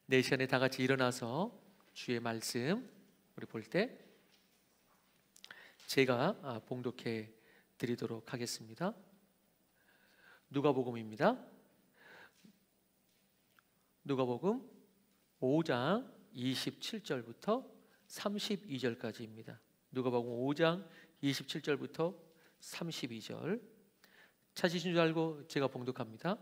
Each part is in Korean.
네 시간에 다 같이 일어나서 주의 말씀 우리 볼 때 제가 봉독해 드리도록 하겠습니다. 누가복음입니다. 누가복음 5장 27절부터 32절까지입니다. 누가복음 5장 27절부터 32절 찾으신 줄 알고 제가 봉독합니다.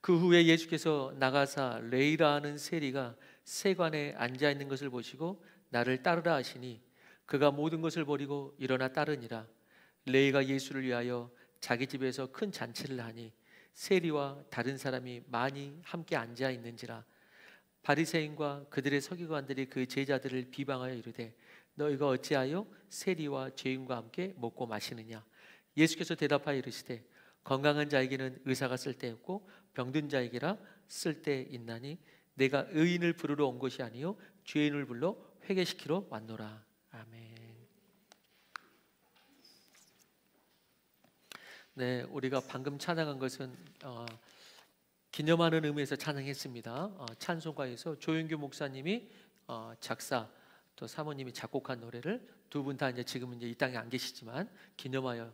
그 후에 예수께서 나가사 레이라 하는 세리가 세관에 앉아 있는 것을 보시고 나를 따르라 하시니 그가 모든 것을 버리고 일어나 따르니라. 레이가 예수를 위하여 자기 집에서 큰 잔치를 하니 세리와 다른 사람이 많이 함께 앉아 있는지라. 바리새인과 그들의 서기관들이 그 제자들을 비방하여 이르되 너희가 어찌하여 세리와 죄인과 함께 먹고 마시느냐. 예수께서 대답하여 이르시되 건강한 자에게는 의사가 쓸데없고 병든 자에게라 쓸데있나니 내가 의인을 부르러 온 것이 아니요 죄인을 불러 회개시키러 왔노라. 아멘. 네, 우리가 방금 찬양한 것은 기념하는 의미에서 찬양했습니다. 찬송가에서 조윤규 목사님이 작사, 또 사모님이 작곡한 노래를 두 분 다 이제 지금은 이제 이 땅에 안 계시지만 기념하여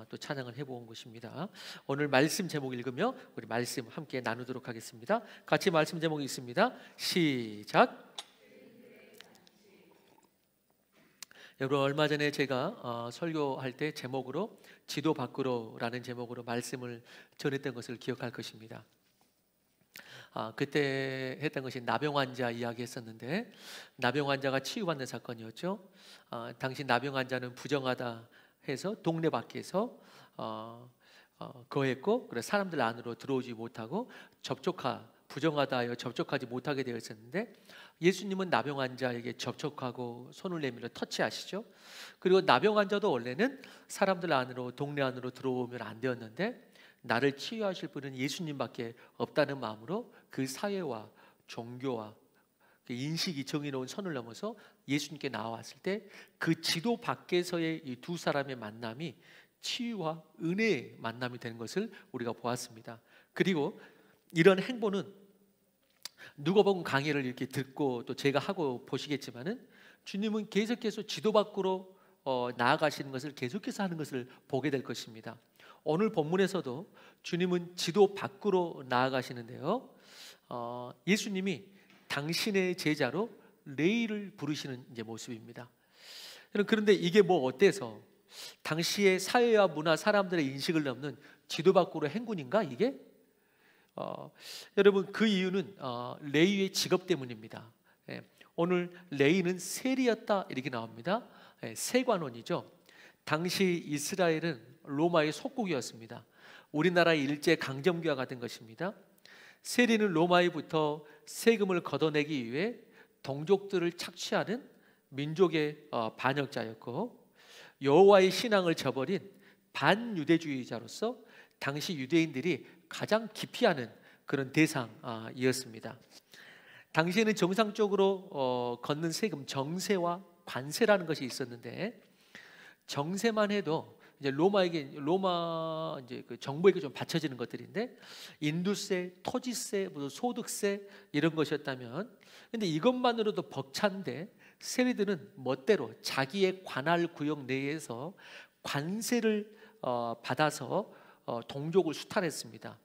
또 찬양을 해본 것입니다. 오늘 말씀 제목 읽으며 우리 말씀 함께 나누도록 하겠습니다. 같이 말씀 제목이 있습니다. 시작. 여러분, 얼마 전에 제가 설교할 때 제목으로 지도 밖으로라는 제목으로 말씀을 전했던 것을 기억할 것입니다. 그때 했던 것이 나병 환자 이야기했었는데, 나병 환자가 치유받는 사건이었죠. 당시 나병 환자는 부정하다 해서 동네 밖에서 거했고, 그래서 사람들 안으로 들어오지 못하고 부정하다 하여 접촉하지 못하게 되어 있었는데, 예수님은 나병 환자에게 접촉하고 손을 내밀어 터치하시죠. 그리고 나병 환자도 원래는 사람들 안으로, 동네 안으로 들어오면 안 되었는데 나를 치유하실 분은 예수님밖에 없다는 마음으로 그 사회와 종교와 그 인식이 정해놓은 선을 넘어서 예수님께 나왔을 때 그 지도 밖에서의 이 두 사람의 만남이 치유와 은혜의 만남이 되는 것을 우리가 보았습니다. 그리고 이런 행보는 누가복음 강의를 이렇게 듣고 또 제가 하고 보시겠지만은 주님은 계속해서 지도 밖으로 나아가시는 것을 계속해서 하는 것을 보게 될 것입니다. 오늘 본문에서도 주님은 지도 밖으로 나아가시는데요. 예수님이 당신의 제자로 레이를 부르시는 이제 모습입니다. 그런데 이게 뭐 어때서 당시의 사회와 문화, 사람들의 인식을 넘는 지도 밖으로 행군인가 이게? 여러분, 그 이유는 레위의 직업 때문입니다. 오늘 레위는 세리였다 이렇게 나옵니다. 세관원이죠. 당시 이스라엘은 로마의 속국이었습니다. 우리나라의 일제 강점기와 같은 것입니다. 세리는 로마에부터 세금을 걷어내기 위해 동족들을 착취하는 민족의 반역자였고, 여호와의 신앙을 저버린 반유대주의자로서 당시 유대인들이 가장 기피하는 그런 대상이었습니다. 당시에는 정상적으로 걷는 세금, 정세와 관세라는 것이 있었는데, 정세만 해도 이제 로마 이제 그 정부에게 좀 바쳐지는 것들인데, 인두세, 토지세, 소득세 이런 것이었다면, 근데 이것만으로도 벅찬데 세리들은 멋대로 자기의 관할 구역 내에서 관세를 받아서 동족을 수탈했습니다.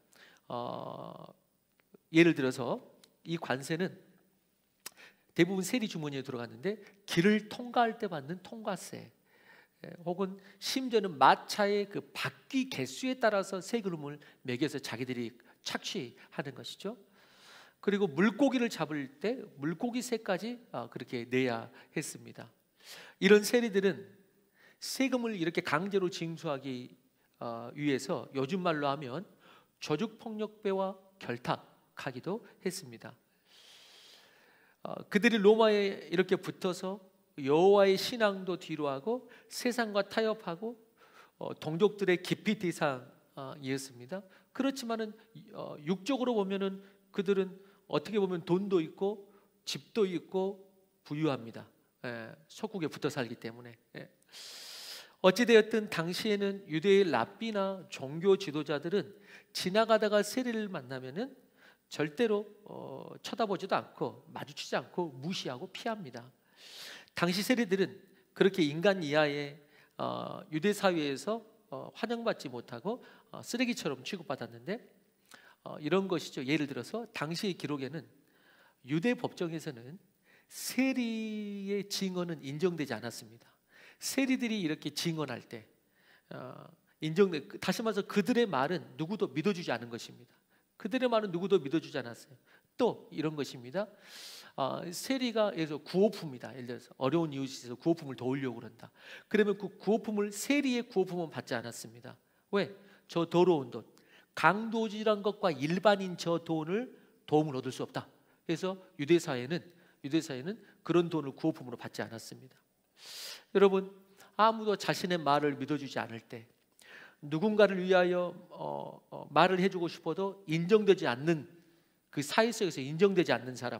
예를 들어서 이 관세는 대부분 세리 주머니에 들어갔는데, 길을 통과할 때 받는 통과세, 혹은 심지어는 마차의 그 바퀴 개수에 따라서 세금을 매겨서 자기들이 착취하는 것이죠. 그리고 물고기를 잡을 때 물고기세까지 그렇게 내야 했습니다. 이런 세리들은 세금을 이렇게 강제로 징수하기 위해서 요즘 말로 하면 조직폭력배와 결탁하기도 했습니다. 그들이 로마에 이렇게 붙어서 여호와의 신앙도 뒤로하고 세상과 타협하고 동족들의 기피 대상이었습니다. 그렇지만은 육적으로 보면은 그들은 어떻게 보면 돈도 있고 집도 있고 부유합니다. 속국에 붙어 살기 때문에. 어찌되었든 당시에는 유대의 랍비나 종교 지도자들은 지나가다가 세리를 만나면은 절대로 쳐다보지도 않고 마주치지 않고 무시하고 피합니다. 당시 세리들은 그렇게 인간 이하의 유대 사회에서 환영받지 못하고 쓰레기처럼 취급받았는데, 이런 것이죠. 예를 들어서 당시의 기록에는 유대 법정에서는 세리의 증언은 인정되지 않았습니다. 세리들이 이렇게 증언할 때 다시 말해서 그들의 말은 누구도 믿어주지 않은 것입니다. 그들의 말은 누구도 믿어주지 않았어요. 또 이런 것입니다. 세리가 예를 들어 구호품이다. 예를 들어서 어려운 이웃에서 구호품을 도우려고 그런다. 그러면 그 구호품을, 세리의 구호품은 받지 않았습니다. 왜? 저 더러운 돈, 강도질한 것과 일반인 저 돈을 도움을 얻을 수 없다. 그래서 유대 사회는 그런 돈을 구호품으로 받지 않았습니다. 여러분, 아무도 자신의 말을 믿어주지 않을 때, 누군가를 위하여 말을 해주고 싶어도 인정되지 않는, 그 사회 속에서 인정되지 않는 사람,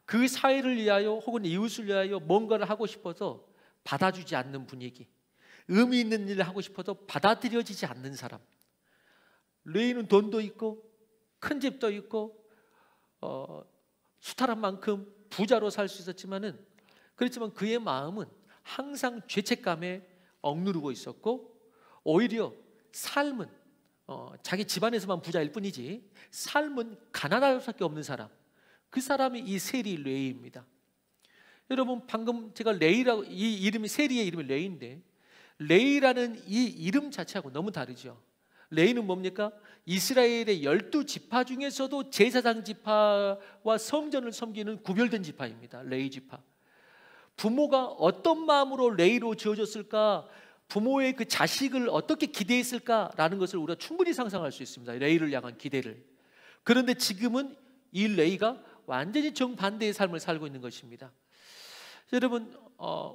그 사회를 위하여 혹은 이웃을 위하여 뭔가를 하고 싶어서 받아주지 않는 분위기, 의미 있는 일을 하고 싶어도 받아들여지지 않는 사람. 레이는 돈도 있고 큰 집도 있고 수탈한 만큼 부자로 살 수 있었지만은, 그렇지만 그의 마음은 항상 죄책감에 억누르고 있었고, 오히려 삶은 자기 집안에서만 부자일 뿐이지 삶은 가난할 수밖에 없는 사람, 그 사람이 이 세리 레이입니다. 여러분, 방금 제가 레이라고, 이 이름이, 세리의 이름이 레이인데, 레이라는 이 이름 자체하고 너무 다르죠. 레이는 뭡니까? 이스라엘의 12지파 중에서도 제사장 지파와 성전을 섬기는 구별된 지파입니다. 레이 지파. 부모가 어떤 마음으로 레이로 지어졌을까, 부모의 그 자식을 어떻게 기대했을까라는 것을 우리가 충분히 상상할 수 있습니다. 레이를 향한 기대를. 그런데 지금은 이 레이가 완전히 정반대의 삶을 살고 있는 것입니다. 여러분,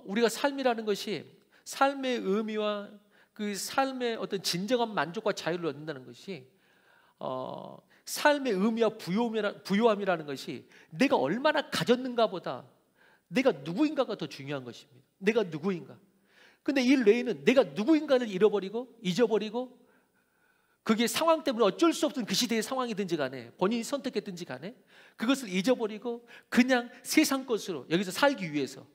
우리가 삶이라는 것이, 삶의 의미와 그 삶의 어떤 진정한 만족과 자유를 얻는다는 것이, 삶의 의미와 부요함이라는 것이 내가 얼마나 가졌는가보다 내가 누구인가가 더 중요한 것입니다. 내가 누구인가. 근데 이 레이는 내가 누구인가를 잊어버리고 그게 상황 때문에 어쩔 수 없던 그 시대의 상황이든지 간에, 본인이 선택했든지 간에 그것을 잊어버리고 그냥 세상 것으로 여기서 살기 위해서,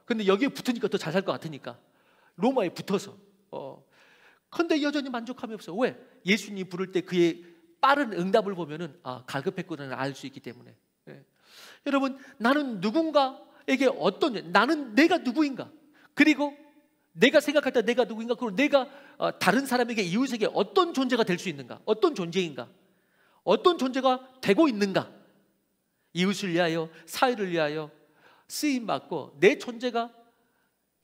근데 여기에 붙으니까 더 잘 살 것 같으니까 로마에 붙어서, 근데 여전히 만족함이 없어요. 왜? 예수님 부를 때 그의 빠른 응답을 보면은 갈급했구나를 알 수 있기 때문에. 여러분, 나는 누군가에게 나는 내가 누구인가, 그리고 내가 생각할 때 내가 누구인가, 그리고 내가 다른 사람에게, 이웃에게 어떤 존재가 될 수 있는가, 어떤 존재인가, 어떤 존재가 되고 있는가, 이웃을 위하여, 사회를 위하여 쓰임받고 내 존재가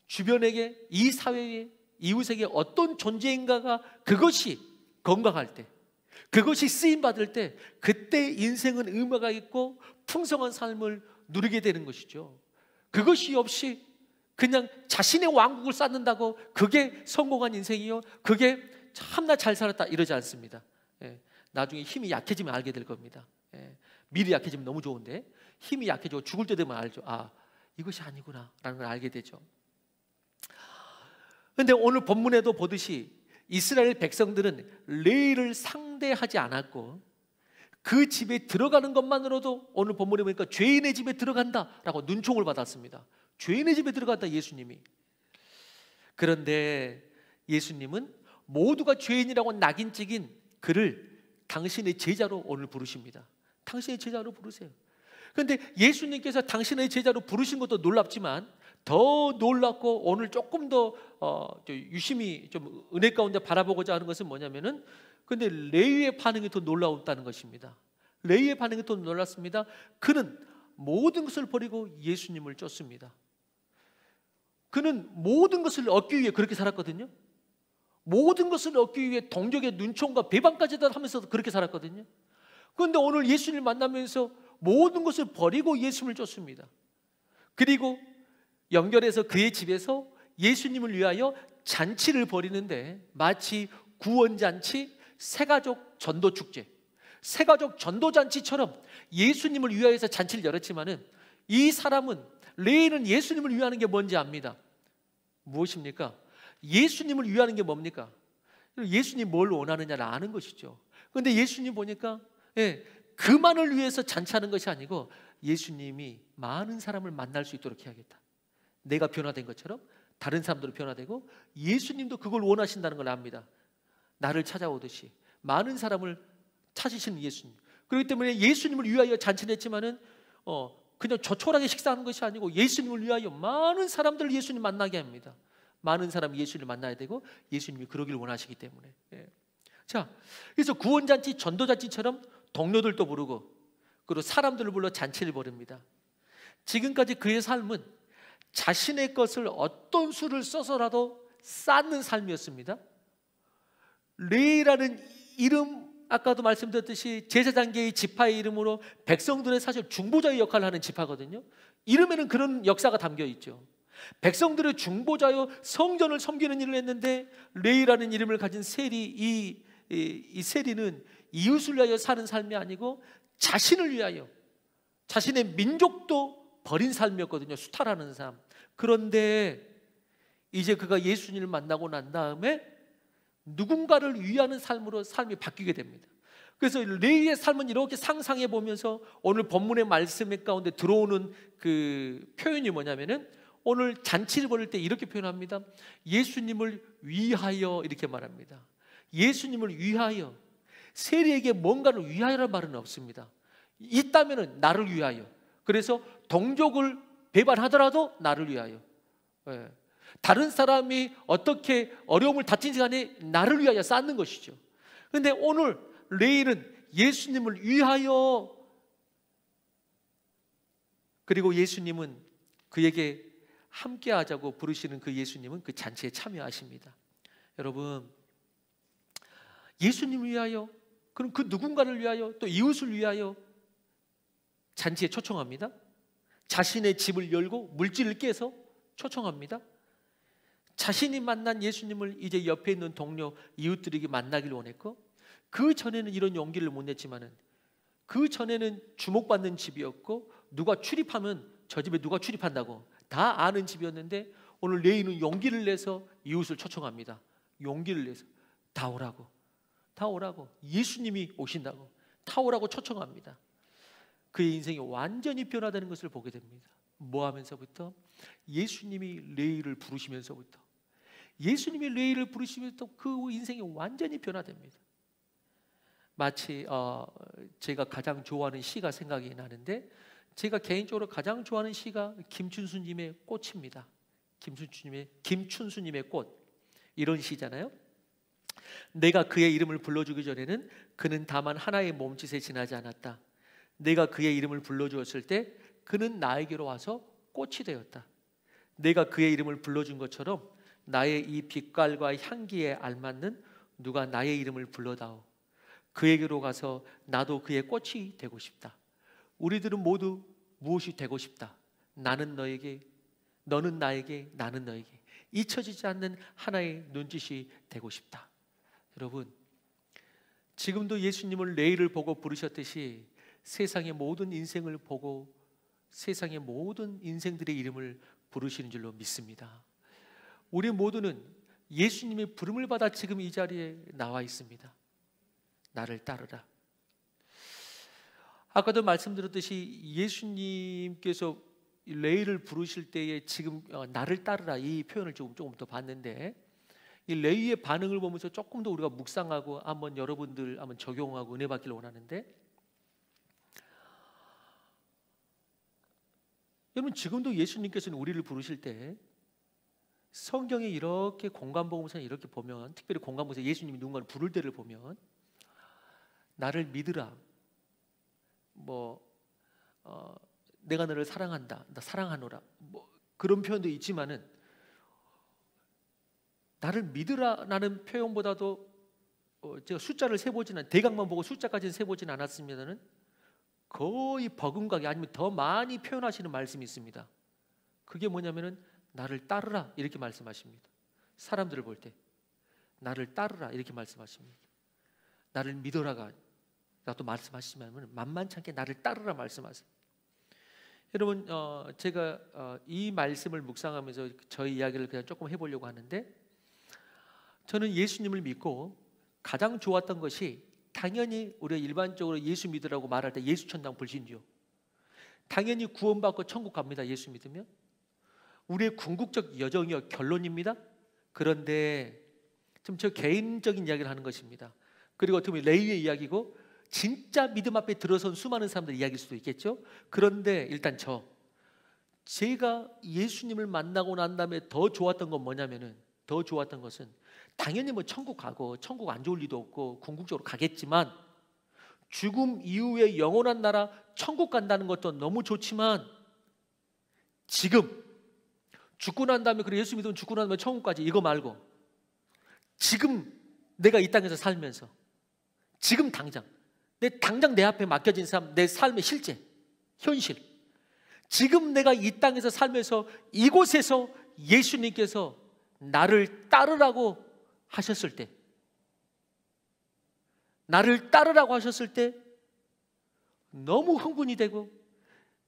주변에게, 이 사회에, 이웃에게 어떤 존재인가가, 그것이 건강할 때, 그것이 쓰임받을 때, 그때 인생은 의미가 있고 풍성한 삶을 누리게 되는 것이죠. 그것이 없이 그냥 자신의 왕국을 쌓는다고 그게 성공한 인생이요, 그게 참나 잘 살았다 이러지 않습니다. 나중에 힘이 약해지면 알게 될 겁니다. 미리 약해지면 너무 좋은데 힘이 약해지고 죽을 때 되면 알죠. 이것이 아니구나 라는 걸 알게 되죠. 그런데 오늘 본문에도 보듯이 이스라엘 백성들은 레이를 상대하지 않았고, 그 집에 들어가는 것만으로도 오늘 본문에 보니까 죄인의 집에 들어간다라고 눈총을 받았습니다. 죄인의 집에 들어간다, 예수님이. 그런데 예수님은 모두가 죄인이라고 낙인 찍인 그를 당신의 제자로 오늘 부르십니다. 당신의 제자로 부르세요. 그런데 예수님께서 당신의 제자로 부르신 것도 놀랍지만, 더 놀랍고 오늘 조금 더 유심히 좀 은혜 가운데 바라보고자 하는 것은 뭐냐면은, 근데 레위의 반응이 더 놀라웠다는 것입니다. 레위의 반응이 더 놀랐습니다. 그는 모든 것을 버리고 예수님을 쫓습니다. 그는 모든 것을 얻기 위해 그렇게 살았거든요. 모든 것을 얻기 위해 동족의 눈총과 배반까지도 하면서 그렇게 살았거든요. 그런데 오늘 예수님을 만나면서 모든 것을 버리고 예수님을 쫓습니다. 그리고 연결해서 그의 집에서 예수님을 위하여 잔치를 벌이는데, 마치 구원잔치, 새가족 전도축제, 새가족 전도잔치처럼 예수님을 위하여서 잔치를 열었지만은, 이 사람은, 레이는 예수님을 위하는 게 뭔지 압니다. 무엇입니까? 예수님을 위하는 게 뭡니까? 예수님 뭘 원하느냐를 아는 것이죠. 그런데 예수님 보니까 그만을 위해서 잔치하는 것이 아니고 예수님이 많은 사람을 만날 수 있도록 해야겠다. 내가 변화된 것처럼 다른 사람들도 변화되고 예수님도 그걸 원하신다는 걸 압니다. 나를 찾아오듯이 많은 사람을 찾으시는 예수님. 그렇기 때문에 예수님을 위하여 잔치를 했지만은 그냥 조촐하게 식사하는 것이 아니고 예수님을 위하여 많은 사람들을 예수님 만나게 합니다. 많은 사람이 예수님을 만나야 되고 예수님이 그러길 원하시기 때문에. 자, 그래서 구원잔치, 전도잔치처럼 동료들도 부르고 그리고 사람들을 불러 잔치를 벌입니다. 지금까지 그의 삶은 자신의 것을 어떤 수를 써서라도 쌓는 삶이었습니다. 레위라는 이름, 아까도 말씀드렸듯이 제사장계의 지파의 이름으로 백성들의 사실 중보자의 역할을 하는 지파거든요. 이름에는 그런 역사가 담겨 있죠. 백성들의 중보자요 성전을 섬기는 일을 했는데 레위라는 이름을 가진 세리, 이 세리는 이웃을 위하여 사는 삶이 아니고 자신을 위하여, 자신의 민족도 버린 삶이었거든요. 수탈하는 삶. 그런데 이제 그가 예수님을 만나고 난 다음에 누군가를 위하는 삶으로 삶이 바뀌게 됩니다. 그래서 레위의 삶은 이렇게 상상해 보면서 오늘 본문의 말씀 가운데 들어오는 그 표현이 뭐냐면은 오늘 잔치를 벌일 때 이렇게 표현합니다. 예수님을 위하여 이렇게 말합니다. 예수님을 위하여. 세리에게 뭔가를 위하여라는 말은 없습니다. 있다면은 나를 위하여. 그래서 동족을 배반하더라도 나를 위하여. 다른 사람이 어떻게 어려움을 닥친 시간에 나를 위하여 쌓는 것이죠. 그런데 오늘 레위는 예수님을 위하여, 그리고 예수님은 그에게 함께 하자고 부르시는 그 예수님은 그 잔치에 참여하십니다. 여러분, 예수님을 위하여, 그럼 그 누군가를 위하여, 또 이웃을 위하여 잔치에 초청합니다. 자신의 집을 열고 물질을 깨서 초청합니다. 자신이 만난 예수님을 이제 옆에 있는 동료, 이웃들에게 만나기를 원했고, 그 전에는 이런 용기를 못 냈지만은 그 전에는 주목받는 집이었고 누가 출입하면 저 집에 누가 출입한다고 다 아는 집이었는데 오늘 레위는 용기를 내서 이웃을 초청합니다. 용기를 내서 다 오라고, 다 오라고, 예수님이 오신다고 다 오라고 초청합니다. 그의 인생이 완전히 변화되는 것을 보게 됩니다. 뭐 하면서부터? 예수님이 레위를 부르시면서부터, 예수님이 레위를 부르시면서 그 인생이 완전히 변화됩니다. 마치 제가 가장 좋아하는 시가 생각이 나는데, 제가 개인적으로 가장 좋아하는 시가 김춘수님의 꽃입니다. 김춘수님의 꽃, 이런 시잖아요. 내가 그의 이름을 불러주기 전에는 그는 다만 하나의 몸짓에 지나지 않았다. 내가 그의 이름을 불러주었을 때 그는 나에게로 와서 꽃이 되었다. 내가 그의 이름을 불러준 것처럼 나의 이 빛깔과 향기에 알맞는 누가 나의 이름을 불러다오. 그에게로 가서 나도 그의 꽃이 되고 싶다. 우리들은 모두 무엇이 되고 싶다. 나는 너에게, 너는 나에게, 나는 너에게 잊혀지지 않는 하나의 눈짓이 되고 싶다. 여러분, 지금도 예수님을 레위를 보고 부르셨듯이 세상의 모든 인생을 보고 세상의 모든 인생들의 이름을 부르시는 줄로 믿습니다. 우리 모두는 예수님의 부름을 받아 지금 이 자리에 나와 있습니다. 나를 따르라. 아까도 말씀드렸듯이 예수님께서 레위를 부르실 때에 지금 나를 따르라 이 표현을 조금 더 봤는데, 이 레위의 반응을 보면서 조금 더 우리가 묵상하고 한번 여러분들 한번 적용하고 은혜 받기를 원하는데, 여러분 지금도 예수님께서는 우리를 부르실 때 성경에 이렇게 공관복음서에 이렇게 보면, 특별히 공관복음서 예수님이 누군가를 부를 때를 보면 나를 믿으라, 내가 너를 사랑한다, 나 사랑하노라, 그런 표현도 있지만은 나를 믿으라라는 표현보다도 제가 숫자를 세보지는, 대강만 보고 숫자까지는 세보지는 않았습니다는 거의 버금가게 아니면 더 많이 표현하시는 말씀이 있습니다. 그게 뭐냐면은 나를 따르라 이렇게 말씀하십니다. 사람들을 볼 때 나를 따르라 이렇게 말씀하십니다. 나를 믿어라가 나도 말씀하시면 만만치 않게 나를 따르라 말씀하세요. 여러분, 제가 이 말씀을 묵상하면서 저희 이야기를 그냥 조금 해보려고 하는데, 저는 예수님을 믿고 가장 좋았던 것이 당연히 우리가 일반적으로 예수 믿으라고 말할 때 예수 천당 불신죠. 당연히 구원받고 천국 갑니다. 예수 믿으면. 우리의 궁극적 여정이요 결론입니다. 그런데 좀 저 개인적인 이야기를 하는 것입니다. 그리고 어떻게 보면 레위의 이야기고 진짜 믿음 앞에 들어선 수많은 사람들 이야기일 수도 있겠죠. 그런데 일단 제가 예수님을 만나고 난 다음에 더 좋았던 건 뭐냐면은, 더 좋았던 것은 당연히 뭐 천국 가고 천국 안 좋을 리도 없고 궁극적으로 가겠지만 죽음 이후에 영원한 나라 천국 간다는 것도 너무 좋지만, 지금 죽고 난 다음에, 그리고 예수 믿으면 죽고 난 다음에 천국까지, 이거 말고 지금 내가 이 땅에서 살면서 지금 당장 내 앞에 맡겨진 삶, 내 삶의 실제 현실, 지금 내가 이 땅에서 살면서 이곳에서 예수님께서 나를 따르라고 하셨을 때, 나를 따르라고 하셨을 때 너무 흥분이 되고,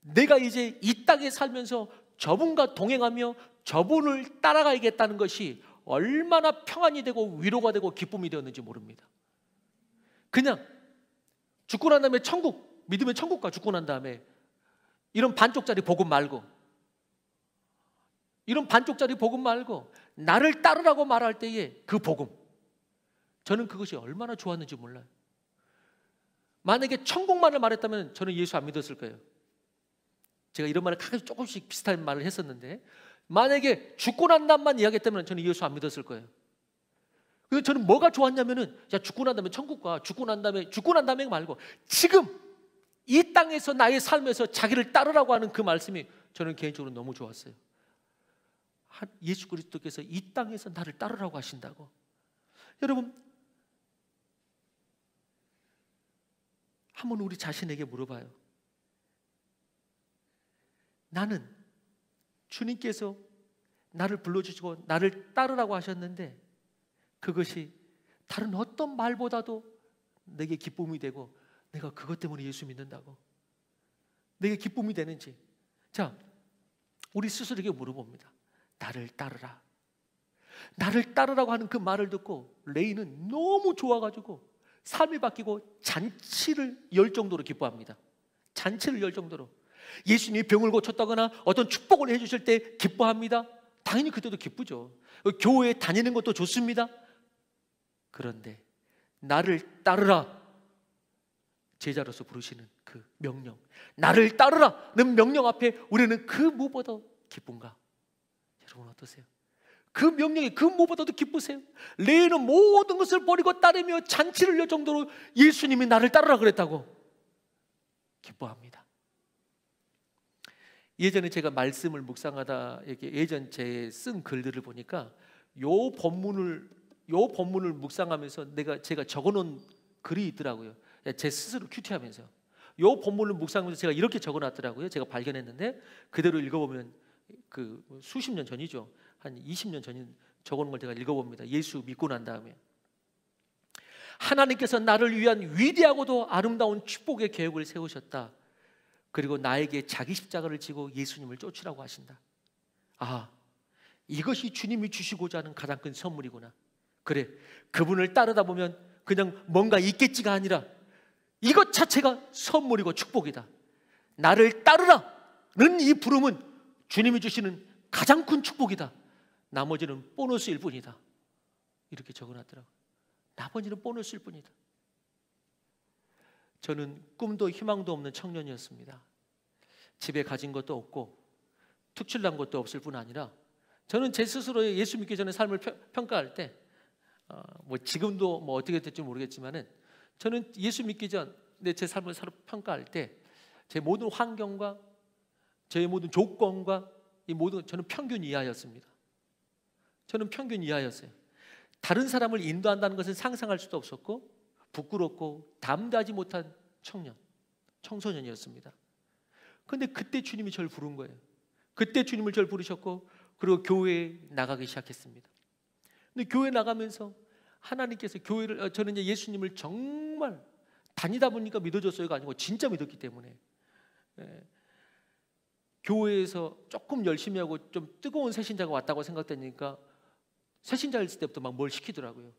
내가 이제 이 땅에 살면서 저분과 동행하며 저분을 따라가야겠다는 것이 얼마나 평안이 되고 위로가 되고 기쁨이 되었는지 모릅니다. 그냥 죽고 난 다음에 천국, 믿으면 천국 가. 죽고 난 다음에 이런 반쪽짜리 복음 말고, 이런 반쪽짜리 복음 말고 나를 따르라고 말할 때에 그 복음, 저는 그것이 얼마나 좋았는지 몰라요. 만약에 천국만을 말했다면 저는 예수 안 믿었을 거예요. 제가 이런 말을 조금씩 비슷한 말을 했었는데, 만약에 죽고 난 다음만 이야기했다면 저는 예수 안 믿었을 거예요. 그래서 저는 뭐가 좋았냐면은, 야, 죽고 난 다음에 천국 가. 죽고 난 다음에 말고 지금 이 땅에서 나의 삶에서 자기를 따르라고 하는 그 말씀이 저는 개인적으로 너무 좋았어요. 예수 그리스도께서 이 땅에서 나를 따르라고 하신다고. 여러분, 한번 우리 자신에게 물어봐요. 나는 주님께서 나를 불러주시고 나를 따르라고 하셨는데, 그것이 다른 어떤 말보다도 내게 기쁨이 되고, 내가 그것 때문에 예수 믿는다고 내게 기쁨이 되는지, 자, 우리 스스로에게 물어봅니다. 나를 따르라. 나를 따르라고 하는 그 말을 듣고 레이는 너무 좋아가지고 삶이 바뀌고 잔치를 열 정도로 기뻐합니다. 잔치를 열 정도로. 예수님이 병을 고쳤다거나 어떤 축복을 해주실 때 기뻐합니다. 당연히 그때도 기쁘죠. 교회에 다니는 것도 좋습니다. 그런데 나를 따르라, 제자로서 부르시는 그 명령, 나를 따르라는 명령 앞에 우리는 그 무엇보다 기쁜가? 여러분 어떠세요? 그 명령이 그 무엇보다도 기쁘세요? 레이는 모든 것을 버리고 따르며 잔치를 열 정도로 예수님이 나를 따르라 그랬다고 기뻐합니다. 예전에 제가 말씀을 묵상하다 예전 제 쓴 글들을 보니까 요 본문을 묵상하면서 제가 적어놓은 글이 있더라고요. 제 스스로 큐티하면서 요 본문을 묵상하면서 제가 이렇게 적어놨더라고요. 제가 발견했는데 그대로 읽어보면 그 수십 년 전이죠. 한 20년 전인 적어놓은 걸 제가 읽어봅니다. 예수 믿고 난 다음에 하나님께서 나를 위한 위대하고도 아름다운 축복의 계획을 세우셨다. 그리고 나에게 자기 십자가를 지고 예수님을 쫓으라고 하신다. 아, 이것이 주님이 주시고자 하는 가장 큰 선물이구나. 그래, 그분을 따르다 보면 그냥 뭔가 있겠지가 아니라 이것 자체가 선물이고 축복이다. 나를 따르라는 이 부름은 주님이 주시는 가장 큰 축복이다. 나머지는 보너스일 뿐이다. 이렇게 적어놨더라고요. 나머지는 보너스일 뿐이다. 저는 꿈도 희망도 없는 청년이었습니다. 집에 가진 것도 없고 특출난 것도 없을 뿐 아니라, 저는 제 스스로의 예수 믿기 전의 삶을 평가할 때 뭐 지금도 뭐 어떻게 될지 모르겠지만은, 저는 예수 믿기 전 제 삶을 평가할 때 제 모든 환경과 제 모든 조건과 이 모든, 저는 평균 이하였습니다. 저는 평균 이하였어요. 다른 사람을 인도한다는 것은 상상할 수도 없었고 부끄럽고 담대하지 못한 청소년이었습니다. 그런데 그때 주님이 저를 부른 거예요. 그때 주님을 저를 부르셨고, 그리고 교회에 나가기 시작했습니다. 근데 교회 나가면서 하나님께서 저는 이제 예수님을 정말 다니다 보니까 믿어졌어요가 아니고 진짜 믿었기 때문에, 교회에서 조금 열심히 하고 좀 뜨거운 새신자가 왔다고 생각되니까 새신자였을 때부터 막 뭘 시키더라고요.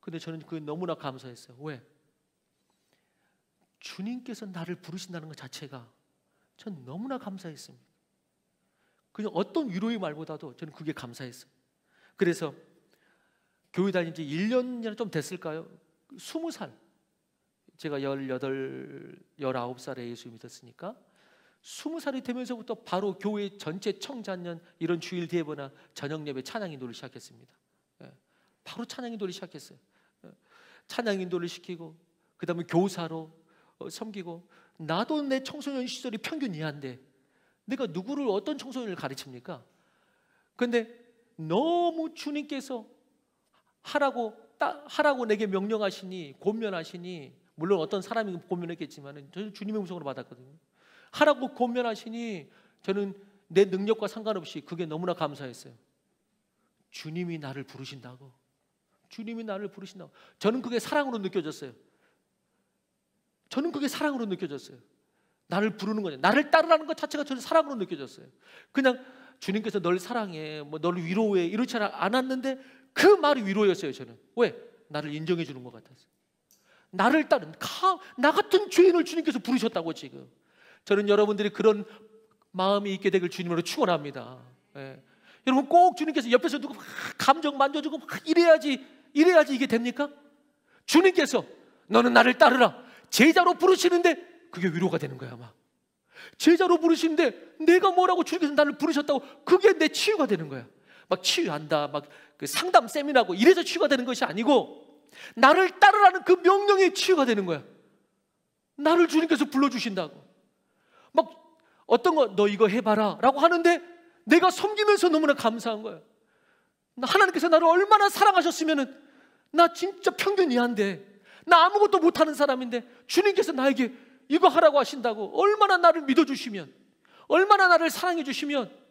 근데 저는 그게 너무나 감사했어요. 왜? 주님께서 나를 부르신다는 것 자체가 전 너무나 감사했습니다. 그냥 어떤 위로의 말보다도 저는 그게 감사했어요. 그래서 교회 다닌 지 1년 좀 됐을까요? 20살, 제가 18, 19살에 예수 믿었으니까 20살이 되면서부터 바로 교회 전체 청자년 이런 주일 대회나 저녁 예배 찬양 인도를 시작했습니다. 바로 찬양 인도를 시작했어요. 찬양 인도를 시키고 그 다음에 교사로 섬기고, 나도 내 청소년 시절이 평균 이하인데 내가 누구를 어떤 청소년을 가르칩니까? 그런데 너무 주님께서 하라고 내게 명령하시니, 권면하시니, 물론 어떤 사람이 권면했겠지만 저는 주님의 음성으로 받았거든요. 하라고 권면하시니 저는 내 능력과 상관없이 그게 너무나 감사했어요. 주님이 나를 부르신다고. 주님이 나를 부르신다고. 저는 그게 사랑으로 느껴졌어요. 저는 그게 사랑으로 느껴졌어요. 나를 부르는 거냐, 나를 따르라는 것 자체가 저는 사랑으로 느껴졌어요. 그냥 주님께서 널 사랑해, 뭐 너를 위로해 이렇지 않았는데 그 말이 위로였어요. 저는 왜? 나를 인정해 주는 것 같았어요. 나를 따른 나 같은 죄인을 주님께서 부르셨다고. 지금 저는 여러분들이 그런 마음이 있게 되길 주님으로 축원합니다. 여러분 꼭 주님께서 옆에서 누구 감정 만져주고 이래야지 이게 됩니까? 주님께서 너는 나를 따르라 제자로 부르시는데 그게 위로가 되는 거야. 막 제자로 부르시는데 내가 뭐라고 주님께서 나를 부르셨다고 그게 내 치유가 되는 거야. 막 치유한다, 막 그 상담 세미나고 이래서 치유가 되는 것이 아니고 나를 따르라는 그 명령에 치유가 되는 거야. 나를 주님께서 불러주신다고. 막 어떤 거 너 이거 해봐라 라고 하는데 내가 섬기면서 너무나 감사한 거야. 하나님께서 나를 얼마나 사랑하셨으면은 나 진짜 평균 이하인데, 나 아무것도 못하는 사람인데 주님께서 나에게 이거 하라고 하신다고. 얼마나 나를 믿어주시면, 얼마나 나를 사랑해 주시면.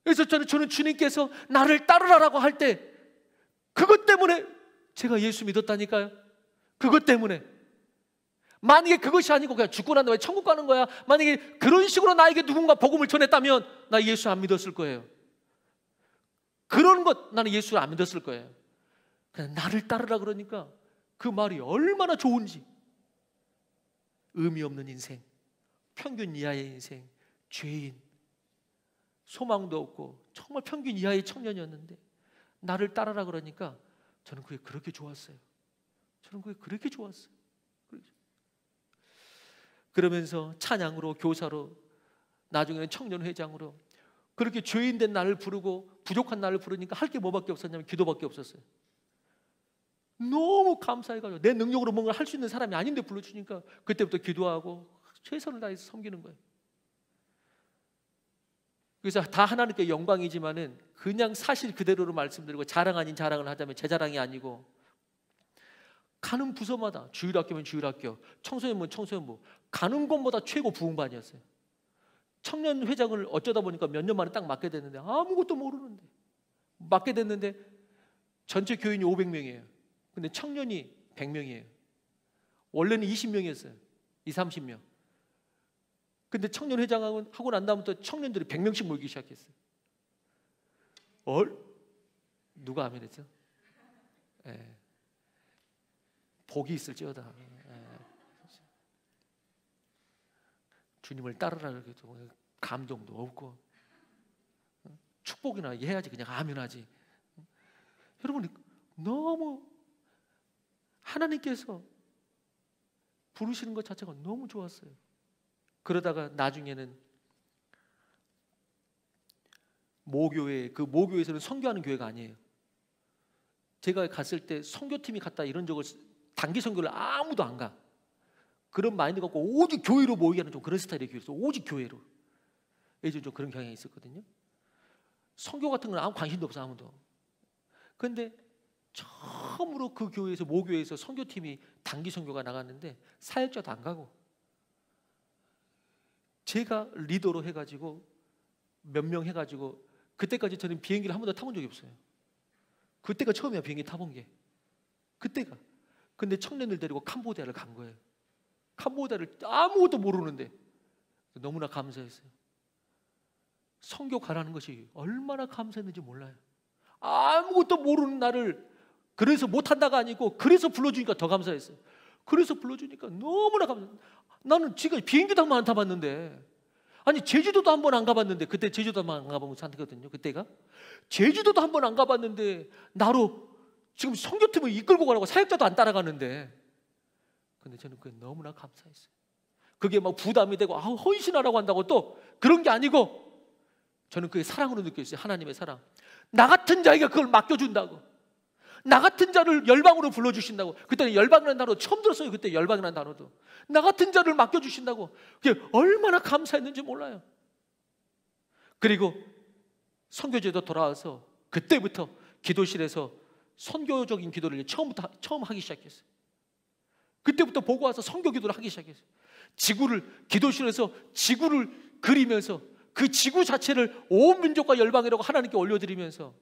그래서 저는 주님께서 나를 따르라라고 할 때 그것 때문에 제가 예수 믿었다니까요. 그것 때문에. 만약에 그것이 아니고 그냥 죽고 난 다음에 천국 가는 거야, 만약에 그런 식으로 나에게 누군가 복음을 전했다면 나 예수 안 믿었을 거예요. 그런 것 나는 예수를 안 믿었을 거예요. 그냥 나를 따르라 그러니까 그 말이 얼마나 좋은지. 의미 없는 인생, 평균 이하의 인생, 죄인, 소망도 없고 정말 평균 이하의 청년이었는데 나를 따르라 그러니까 저는 그게 그렇게 좋았어요. 저는 그게 그렇게 좋았어요. 그러면서 찬양으로, 교사로, 나중에는 청년회장으로 그렇게 죄인된 나를 부르고 부족한 나를 부르니까 할 게 뭐밖에 없었냐면 기도밖에 없었어요. 너무 감사해가지고 내 능력으로 뭔가 할 수 있는 사람이 아닌데 불러주니까 그때부터 기도하고 최선을 다해서 섬기는 거예요. 그래서 다 하나님께 영광이지만은 그냥 사실 그대로로 말씀드리고 자랑 아닌 자랑을 하자면 제 자랑이 아니고, 가는 부서마다 주일학교면 주일학교, 청소년부면 청소년부, 가는 곳마다 최고 부흥반이었어요. 청년회장을 어쩌다 보니까 몇 년 만에 딱 맡게 됐는데 아무것도 모르는데 맡게 됐는데 전체 교인이 500명이에요. 근데 청년이 100명이에요. 원래는 20명이었어요. 30명. 근데 청년회장하고 하고 난 다음부터 청년들이 100명씩 모이기 시작했어요. 누가 아멘했죠? 복이 있을지어다. 주님을 따르라 그래도 감동도 없고 축복이나 해야지 그냥 아멘하지. 여러분 너무 하나님께서 부르시는 것 자체가 너무 좋았어요. 그러다가 나중에는 모교회, 그 모교회에서는 선교하는 교회가 아니에요. 제가 갔을 때 선교팀이 갔다 이런 적을, 단기 선교를 아무도 안 가. 그런 마인드 갖고 오직 교회로 모이게 하는 좀 그런 스타일의 교회였어요. 오직 교회로. 예전에 좀 그런 경향이 있었거든요. 선교 같은 건 아무 관심도 없어, 아무도. 그런데 처음으로 그 교회에서, 모교회에서 선교팀이 단기 선교가 나갔는데 사역자도 안 가고 제가 리더로 해가지고 몇 명 해가지고, 그때까지 저는 비행기를 한 번도 타본 적이 없어요. 그때가 처음이야, 비행기 타본 게. 그때가. 근데 청년들 데리고 캄보디아를 간 거예요. 캄보디아를 아무것도 모르는데 너무나 감사했어요. 선교 가라는 것이 얼마나 감사했는지 몰라요. 아무것도 모르는 나를 그래서 못한다가 아니고 그래서 불러주니까 더 감사했어요. 그래서 불러주니까 너무나 감사해요. 나는 지금 비행기도 한 번 안 타봤는데, 아니 제주도도 한 번 안 가봤는데, 그때 제주도만 안 가본 상태거든요. 그때가 제주도도 한 번 안 가봤는데 나로 지금 선교팀을 이끌고 가라고 사역자도 안 따라가는데, 근데 저는 그게 너무나 감사했어요. 그게 막 부담이 되고 헌신하라고 한다고 또 그런 게 아니고, 저는 그게 사랑으로 느꼈어요. 하나님의 사랑. 나 같은 자에게 그걸 맡겨준다고, 나 같은 자를 열방으로 불러주신다고. 그때는 열방이라는 단어 처음 들었어요. 그때 열방이라는 단어도. 나 같은 자를 맡겨주신다고. 그게 얼마나 감사했는지 몰라요. 그리고 선교제도 돌아와서 그때부터 기도실에서 선교적인 기도를 처음 하기 시작했어요. 그때부터 보고 와서 선교 기도를 하기 시작했어요. 기도실에서 지구를 그리면서 그 지구 자체를 온 민족과 열방이라고 하나님께 올려드리면서,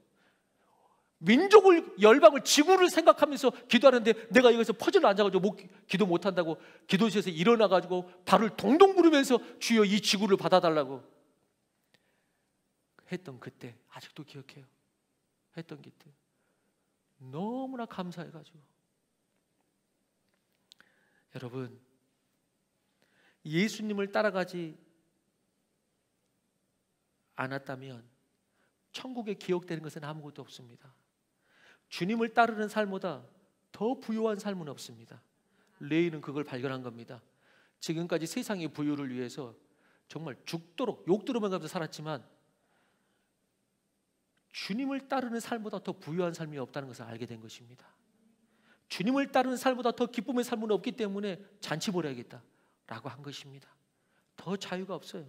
민족을, 열방을, 지구를 생각하면서 기도하는데, 내가 여기서 퍼즐을 앉아가지고 기도 못한다고 기도실에서 일어나가지고 발을 동동 구르면서 주여 이 지구를 받아달라고 했던 그때, 아직도 기억해요. 했던 그때 너무나 감사해가지고. 여러분, 예수님을 따라가지 않았다면 천국에 기억되는 것은 아무것도 없습니다. 주님을 따르는 삶보다 더 부유한 삶은 없습니다. 레이는 그걸 발견한 겁니다. 지금까지 세상의 부유를 위해서 정말 죽도록 욕 들으면서 살았지만, 주님을 따르는 삶보다 더 부유한 삶이 없다는 것을 알게 된 것입니다. 주님을 따르는 삶보다 더 기쁨의 삶은 없기 때문에 잔치 보내야겠다라고 한 것입니다. 더 자유가 없어요.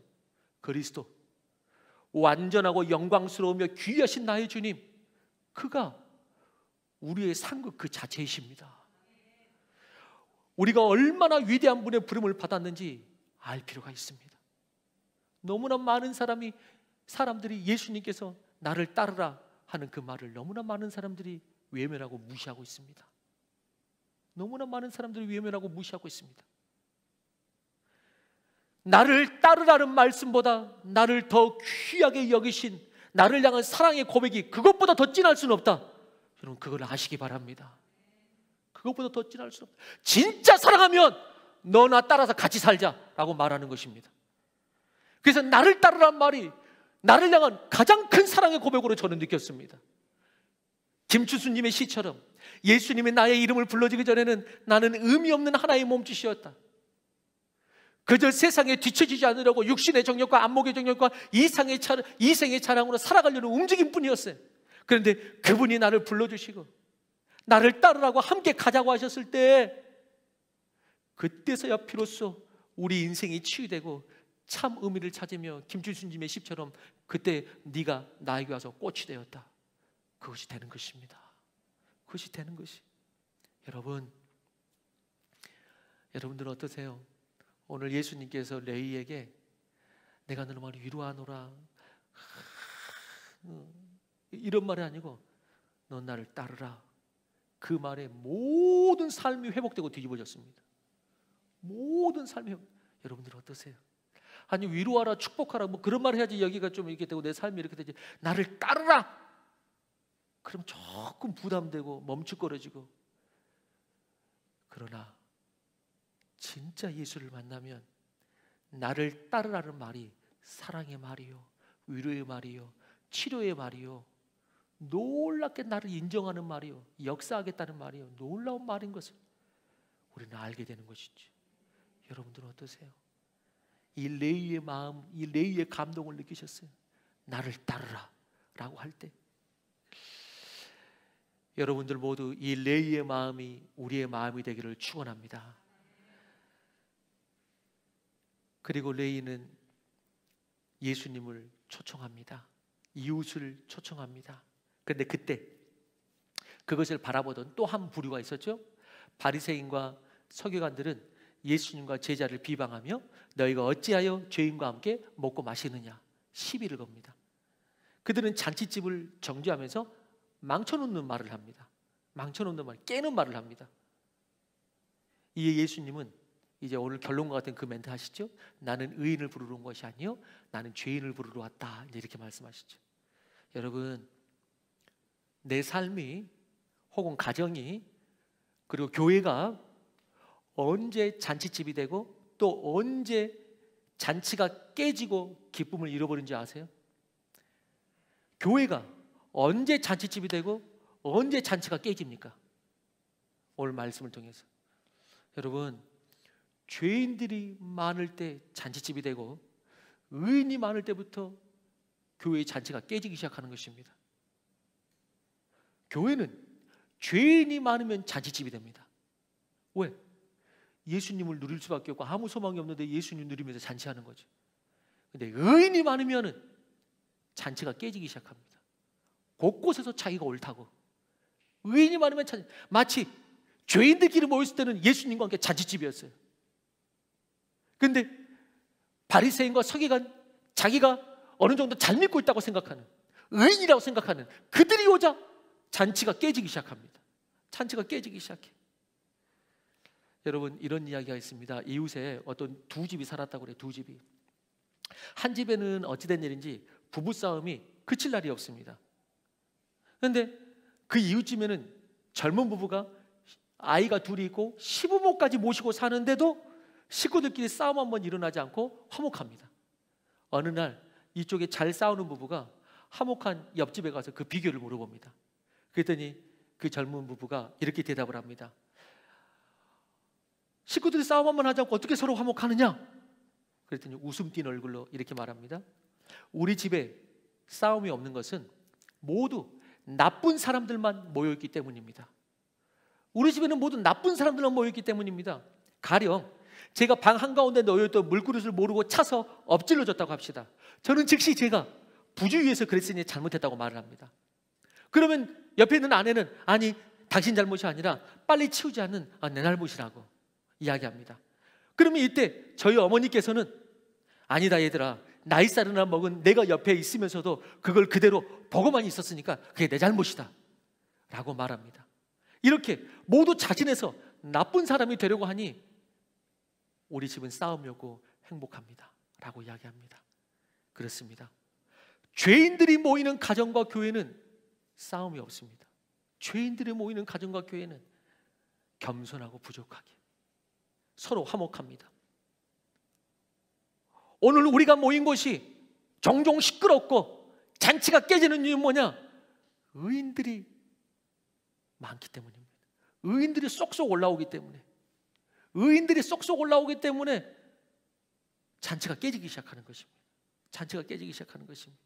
그리스도, 완전하고 영광스러우며 귀하신 나의 주님, 그가 우리의 상급 그 자체이십니다. 우리가 얼마나 위대한 분의 부름을 받았는지 알 필요가 있습니다. 너무나 많은 사람들이 예수님께서 나를 따르라 하는 그 말을 너무나 많은 사람들이 외면하고 무시하고 있습니다. 너무나 많은 사람들이 외면하고 무시하고 있습니다. 나를 따르라는 말씀보다 나를 더 귀하게 여기신 나를 향한 사랑의 고백이 그것보다 더 진할 수는 없다. 여러분, 그걸 아시기 바랍니다. 그것보다 더 진할 수는 없다. 진짜 사랑하면 너 나 따라서 같이 살자라고 말하는 것입니다. 그래서 나를 따르라는 말이 나를 향한 가장 큰 사랑의 고백으로 저는 느꼈습니다. 김추수님의 시처럼 예수님이 나의 이름을 불러주기 전에는 나는 의미 없는 하나의 몸짓이었다. 그저 세상에 뒤처지지 않으려고 육신의 정욕과 안목의 정욕과 이생의 자랑으로 살아가려는 움직임뿐이었어요. 그런데 그분이 나를 불러주시고 나를 따르라고 함께 가자고 하셨을 때, 그때서야 비로소 우리 인생이 치유되고 참 의미를 찾으며 김주순님의 시처럼 그때 네가 나에게 와서 꽃이 되었다. 그것이 되는 것입니다. 그것이 되는 것이. 여러분들은 어떠세요? 오늘 예수님께서 레위에게 내가 너를 많이 위로하노라 이런 말이 아니고 넌 나를 따르라, 그 말에 모든 삶이 회복되고 뒤집어졌습니다. 모든 삶이 여러분들은 어떠세요? 아니 위로하라, 축복하라 뭐 그런 말 해야지 여기가 좀 이렇게 되고 내 삶이 이렇게 되지. 나를 따르라 그럼 조금 부담되고 멈칫거려지고. 그러나 진짜 예수를 만나면 나를 따르라는 말이 사랑의 말이요, 위로의 말이요, 치료의 말이요, 놀랍게 나를 인정하는 말이요, 역사하겠다는 말이요, 놀라운 말인 것을 우리는 알게 되는 것이죠. 여러분들은 어떠세요? 이 레위의 마음, 이 레위의 감동을 느끼셨어요? 나를 따르라 라고 할 때 여러분들 모두 이 레위의 마음이 우리의 마음이 되기를 축원합니다. 그리고 레위는 예수님을 초청합니다. 이웃을 초청합니다. 그런데 그때 그것을 바라보던 또 한 부류가 있었죠. 바리새인과 서기관들은 예수님과 제자를 비방하며 너희가 어찌하여 죄인과 함께 먹고 마시느냐 시비를 겁니다. 그들은 잔치집을 정죄하면서 망쳐놓는 말을 합니다. 망쳐놓는 말, 깨는 말을 합니다. 이에 예수님은 이제 오늘 결론과 같은 그 멘트 하시죠. 나는 의인을 부르러 온 것이 아니요 나는 죄인을 부르러 왔다, 이제 이렇게 말씀하시죠. 여러분, 내 삶이 혹은 가정이 그리고 교회가 언제 잔치집이 되고 또 언제 잔치가 깨지고 기쁨을 잃어버린지 아세요? 교회가 언제 잔치집이 되고 언제 잔치가 깨집니까? 오늘 말씀을 통해서 여러분, 죄인들이 많을 때 잔치집이 되고 의인이 많을 때부터 교회의 잔치가 깨지기 시작하는 것입니다. 교회는 죄인이 많으면 잔치집이 됩니다. 왜? 예수님을 누릴 수밖에 없고 아무 소망이 없는데 예수님 누리면서 잔치하는 거죠. 근데 의인이 많으면 잔치가 깨지기 시작합니다. 곳곳에서 자기가 옳다고. 의인이 많으면 마치 죄인들끼리 모였을 때는 예수님과 함께 잔치집이었어요. 근데 바리새인과 서기관, 자기가 어느 정도 잘 믿고 있다고 생각하는, 의인이라고 생각하는 그들이 오자 잔치가 깨지기 시작합니다. 잔치가 깨지기 시작해. 여러분, 이런 이야기가 있습니다. 이웃에 어떤 두 집이 살았다고 그래요. 두 집이. 한 집에는 어찌된 일인지 부부싸움이 그칠 날이 없습니다. 그런데 그 이웃집에는 젊은 부부가 아이가 둘이 있고 시부모까지 모시고 사는데도 식구들끼리 싸움 한번 일어나지 않고 화목합니다. 어느 날 이쪽에 잘 싸우는 부부가 화목한 옆집에 가서 그 비결을 물어봅니다. 그랬더니 그 젊은 부부가 이렇게 대답을 합니다. 식구들이 싸움 한번 하지 않고 어떻게 서로 화목하느냐? 그랬더니 웃음 띤 얼굴로 이렇게 말합니다. 우리 집에 싸움이 없는 것은 모두 나쁜 사람들만 모여있기 때문입니다. 우리 집에는 모두 나쁜 사람들만 모여있기 때문입니다. 가령 제가 방 한가운데 놓여있던 물그릇을 모르고 차서 엎질러졌다고 합시다. 저는 즉시 제가 부주의해서 그랬으니 잘못했다고 말을 합니다. 그러면 옆에 있는 아내는 아니 당신 잘못이 아니라 빨리 치우지 않는 내 잘못이라고 이야기합니다. 그러면 이때 저희 어머니께서는 아니다 얘들아, 나이 살이나 먹은 내가 옆에 있으면서도 그걸 그대로 보고만 있었으니까 그게 내 잘못이다 라고 말합니다. 이렇게 모두 자진해서 나쁜 사람이 되려고 하니 우리 집은 싸움이 없고 행복합니다 라고 이야기합니다. 그렇습니다. 죄인들이 모이는 가정과 교회는 싸움이 없습니다. 죄인들이 모이는 가정과 교회는 겸손하고 부족하게 서로 화목합니다. 오늘 우리가 모인 곳이 종종 시끄럽고 잔치가 깨지는 이유는 뭐냐? 의인들이 많기 때문입니다. 의인들이 쏙쏙 올라오기 때문에, 의인들이 쏙쏙 올라오기 때문에 잔치가 깨지기 시작하는 것입니다. 잔치가 깨지기 시작하는 것입니다.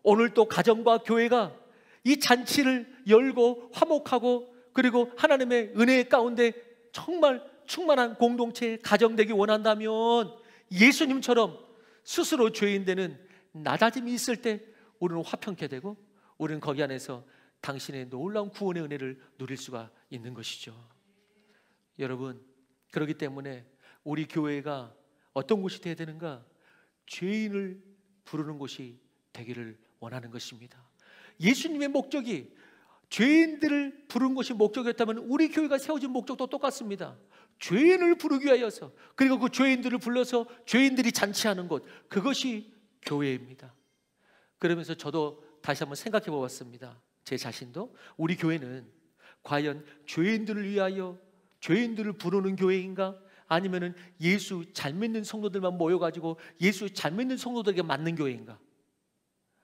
오늘 또 가정과 교회가 이 잔치를 열고 화목하고 그리고 하나님의 은혜 가운데 정말 충만한 공동체의 가정 되기 원한다면 예수님처럼 스스로 죄인 되는 낮아짐이 있을 때 우리는 화평케 되고 우리는 거기 안에서 당신의 놀라운 구원의 은혜를 누릴 수가 있는 것이죠. 여러분, 그렇기 때문에 우리 교회가 어떤 곳이 되어야 되는가? 죄인을 부르는 곳이 되기를 원하는 것입니다. 예수님의 목적이 죄인들을 부른 것이 목적이었다면 우리 교회가 세워진 목적도 똑같습니다. 죄인을 부르기 위하여서, 그리고 그 죄인들을 불러서 죄인들이 잔치하는 곳, 그것이 교회입니다. 그러면서 저도 다시 한번 생각해 보았습니다. 제 자신도 우리 교회는 과연 죄인들을 위하여 죄인들을 부르는 교회인가? 아니면은 예수 잘 믿는 성도들만 모여가지고 예수 잘 믿는 성도들에게 맞는 교회인가?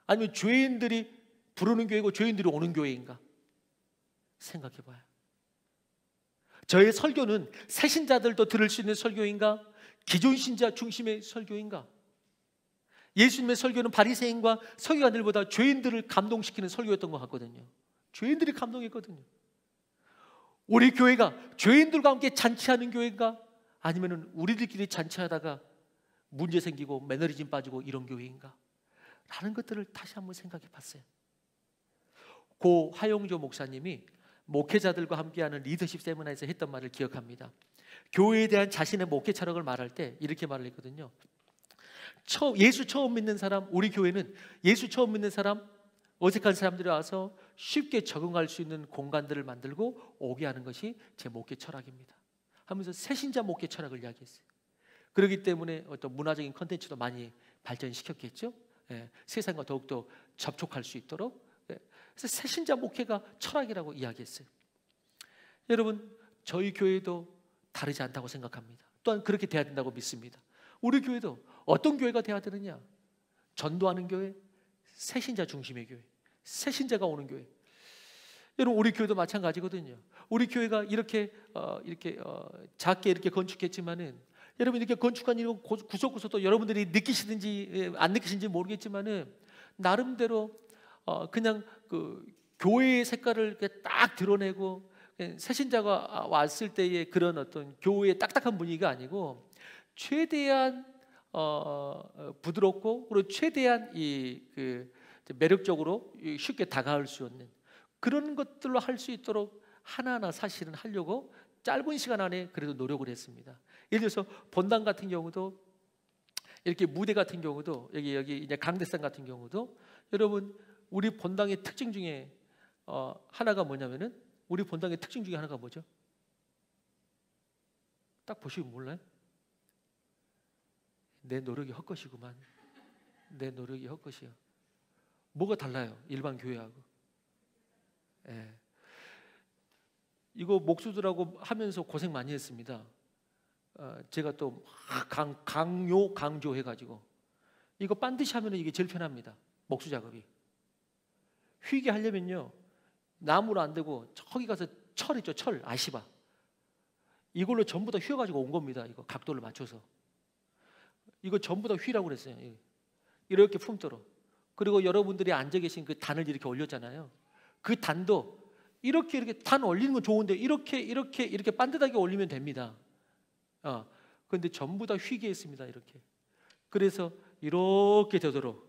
아니면 죄인들이 부르는 교회고 죄인들이 오는 교회인가? 생각해 봐요. 저의 설교는 새신자들도 들을 수 있는 설교인가? 기존 신자 중심의 설교인가? 예수님의 설교는 바리새인과 서기관들보다 죄인들을 감동시키는 설교였던 것 같거든요. 죄인들이 감동했거든요. 우리 교회가 죄인들과 함께 잔치하는 교회인가? 아니면 우리들끼리 잔치하다가 문제 생기고 매너리즘 빠지고 이런 교회인가? 라는 것들을 다시 한번 생각해 봤어요. 고 하용조 목사님이 목회자들과 함께하는 리더십 세미나에서 했던 말을 기억합니다. 교회에 대한 자신의 목회 철학을 말할 때 이렇게 말을 했거든요. 예수 처음 믿는 사람, 우리 교회는 예수 처음 믿는 사람, 어색한 사람들이 와서 쉽게 적응할 수 있는 공간들을 만들고 오게 하는 것이 제 목회 철학입니다 하면서 새신자 목회 철학을 이야기했어요. 그렇기 때문에 어떤 문화적인 컨텐츠도 많이 발전시켰겠죠. 세상과 더욱더 접촉할 수 있도록. 그래서 새신자 목회가 철학이라고 이야기했어요. 여러분, 저희 교회도 다르지 않다고 생각합니다. 또한 그렇게 돼야 된다고 믿습니다. 우리 교회도 어떤 교회가 돼야 되느냐? 전도하는 교회, 새신자 중심의 교회, 새신자가 오는 교회. 여러분, 우리 교회도 마찬가지거든요. 우리 교회가 이렇게 작게 이렇게 건축했지만은, 여러분 이렇게 건축한 이 구석구석 또 여러분들이 느끼시든지 안 느끼시는지 모르겠지만은, 나름대로 그냥 그 교회의 색깔을 이렇게 딱 드러내고, 새신자가 왔을 때의 그런 어떤 교회의 딱딱한 분위기가 아니고, 최대한 부드럽고, 그리고 최대한 매력적으로 쉽게 다가올 수 있는 그런 것들로 할 수 있도록 하나하나 사실은 하려고 짧은 시간 안에 그래도 노력을 했습니다. 예를 들어서 본당 같은 경우도, 이렇게 무대 같은 경우도, 여기 이제 강대상 같은 경우도, 여러분 우리 본당의 특징 중에 하나가 뭐냐면은, 우리 본당의 특징 중에 하나가 뭐죠? 딱 보시면 몰라요? 내 노력이 헛것이구만. 내 노력이 헛것이야. 뭐가 달라요? 일반 교회하고. 예. 이거 목수들하고 하면서 고생 많이 했습니다. 제가 또 강조해가지고, 이거 반드시 하면 이게 제일 편합니다. 목수 작업이. 휘게 하려면요, 나무로 안 되고 저기 가서 철 있죠, 철 아시바, 이걸로 전부 다 휘어가지고 온 겁니다. 이거 각도를 맞춰서 이거 전부 다 휘라고 그랬어요. 이렇게 품도록. 그리고 여러분들이 앉아 계신 그 단을 이렇게 올렸잖아요. 그 단도 이렇게 단 올리는 건 좋은데 이렇게 반듯하게 올리면 됩니다. 그런데 전부 다 휘게 했습니다. 이렇게. 그래서 이렇게 되도록,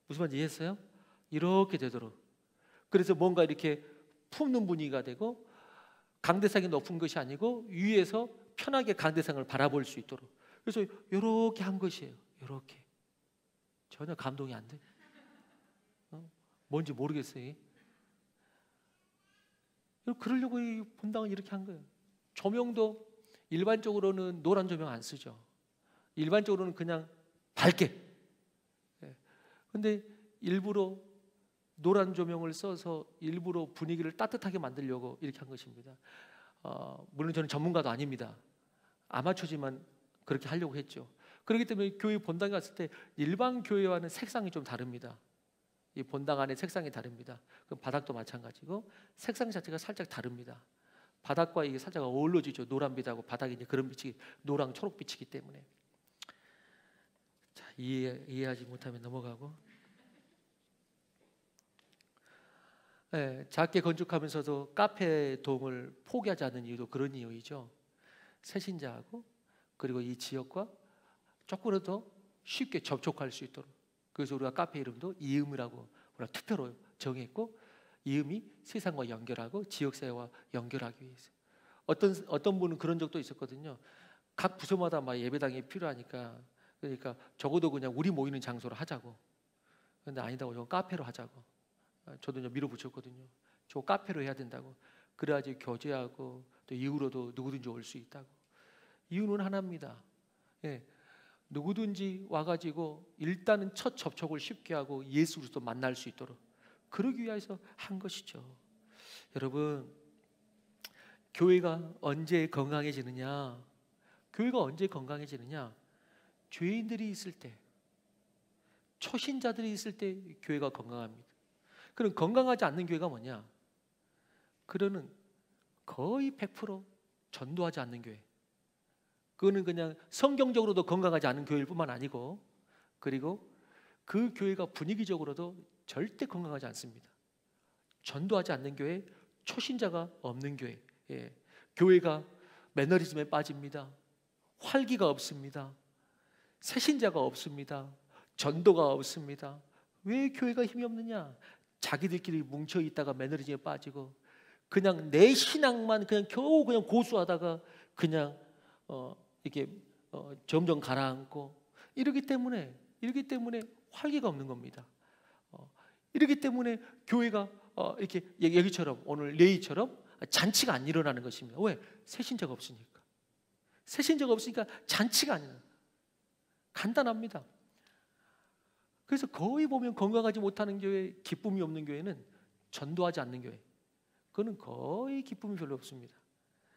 무슨 말인지 이해했어요? 이렇게 되도록. 그래서 뭔가 이렇게 품는 분위기가 되고, 강대상이 높은 것이 아니고 위에서 편하게 강대상을 바라볼 수 있도록. 그래서 이렇게 한 것이에요. 이렇게. 전혀 감동이 안 돼. 뭔지 모르겠어요. 그러려고 이 본당을 이렇게 한 거예요. 조명도 일반적으로는 노란 조명 안 쓰죠. 일반적으로는 그냥 밝게. 그런데 일부러 노란 조명을 써서 일부러 분위기를 따뜻하게 만들려고 이렇게 한 것입니다. 물론 저는 전문가도 아닙니다. 아마추어지만 그렇게 하려고 했죠. 그렇기 때문에 교회 본당에 갔을 때 일반 교회와는 색상이 좀 다릅니다. 이 본당 안에 색상이 다릅니다. 그 바닥도 마찬가지고 색상 자체가 살짝 다릅니다. 바닥과 이게 살짝 어우러지죠. 노란빛하고 바닥이 이제 그런 빛이 노랑 초록빛이기 때문에. 자, 이해하지 못하면 넘어가고. 네, 작게 건축하면서도 카페 동을 포기하지 않는 이유도 그런 이유이죠. 새신자하고 그리고 이 지역과 조금이라도 쉽게 접촉할 수 있도록. 그래서 우리가 카페 이름도 이음이라고 우리가 투표로 정했고, 이음이 세상과 연결하고 지역사회와 연결하기 위해서. 어떤 분은 그런 적도 있었거든요. 각 부서마다 막 예배당이 필요하니까, 그러니까 적어도 그냥 우리 모이는 장소로 하자고. 그런데 아니다고, 저 카페로 하자고. 저도 이제 밀어붙였거든요. 저 카페로 해야 된다고. 그래야지 교제하고 또 이후로도 누구든지 올 수 있다고. 이유는 하나입니다. 누구든지 와가지고 일단은 첫 접촉을 쉽게 하고 예수 그리스도 만날 수 있도록, 그러기 위해서 한 것이죠. 여러분, 교회가 언제 건강해지느냐? 교회가 언제 건강해지느냐? 죄인들이 있을 때, 초신자들이 있을 때 교회가 건강합니다. 그럼 건강하지 않는 교회가 뭐냐? 그거는 거의 100% 전도하지 않는 교회. 그거는 그냥 성경적으로도 건강하지 않은 교회일 뿐만 아니고, 그리고 그 교회가 분위기적으로도 절대 건강하지 않습니다. 전도하지 않는 교회, 초신자가 없는 교회. 교회가 매너리즘에 빠집니다. 활기가 없습니다. 새신자가 없습니다. 전도가 없습니다. 왜 교회가 힘이 없느냐? 자기들끼리 뭉쳐 있다가 매너리즘에 빠지고, 그냥 내 신앙만 그냥 겨우 그냥 고수하다가 그냥 이렇게 점점 가라앉고, 이러기 때문에 활기가 없는 겁니다. 이러기 때문에 교회가 이렇게 여기처럼 오늘 레이처럼 잔치가 안 일어나는 것입니다. 왜? 새신자가 없으니까. 새신자가 없으니까 잔치가 안 일어나. 간단합니다. 그래서 거의 보면 건강하지 못하는 교회, 기쁨이 없는 교회는 전도하지 않는 교회. 그거는 거의 기쁨이 별로 없습니다.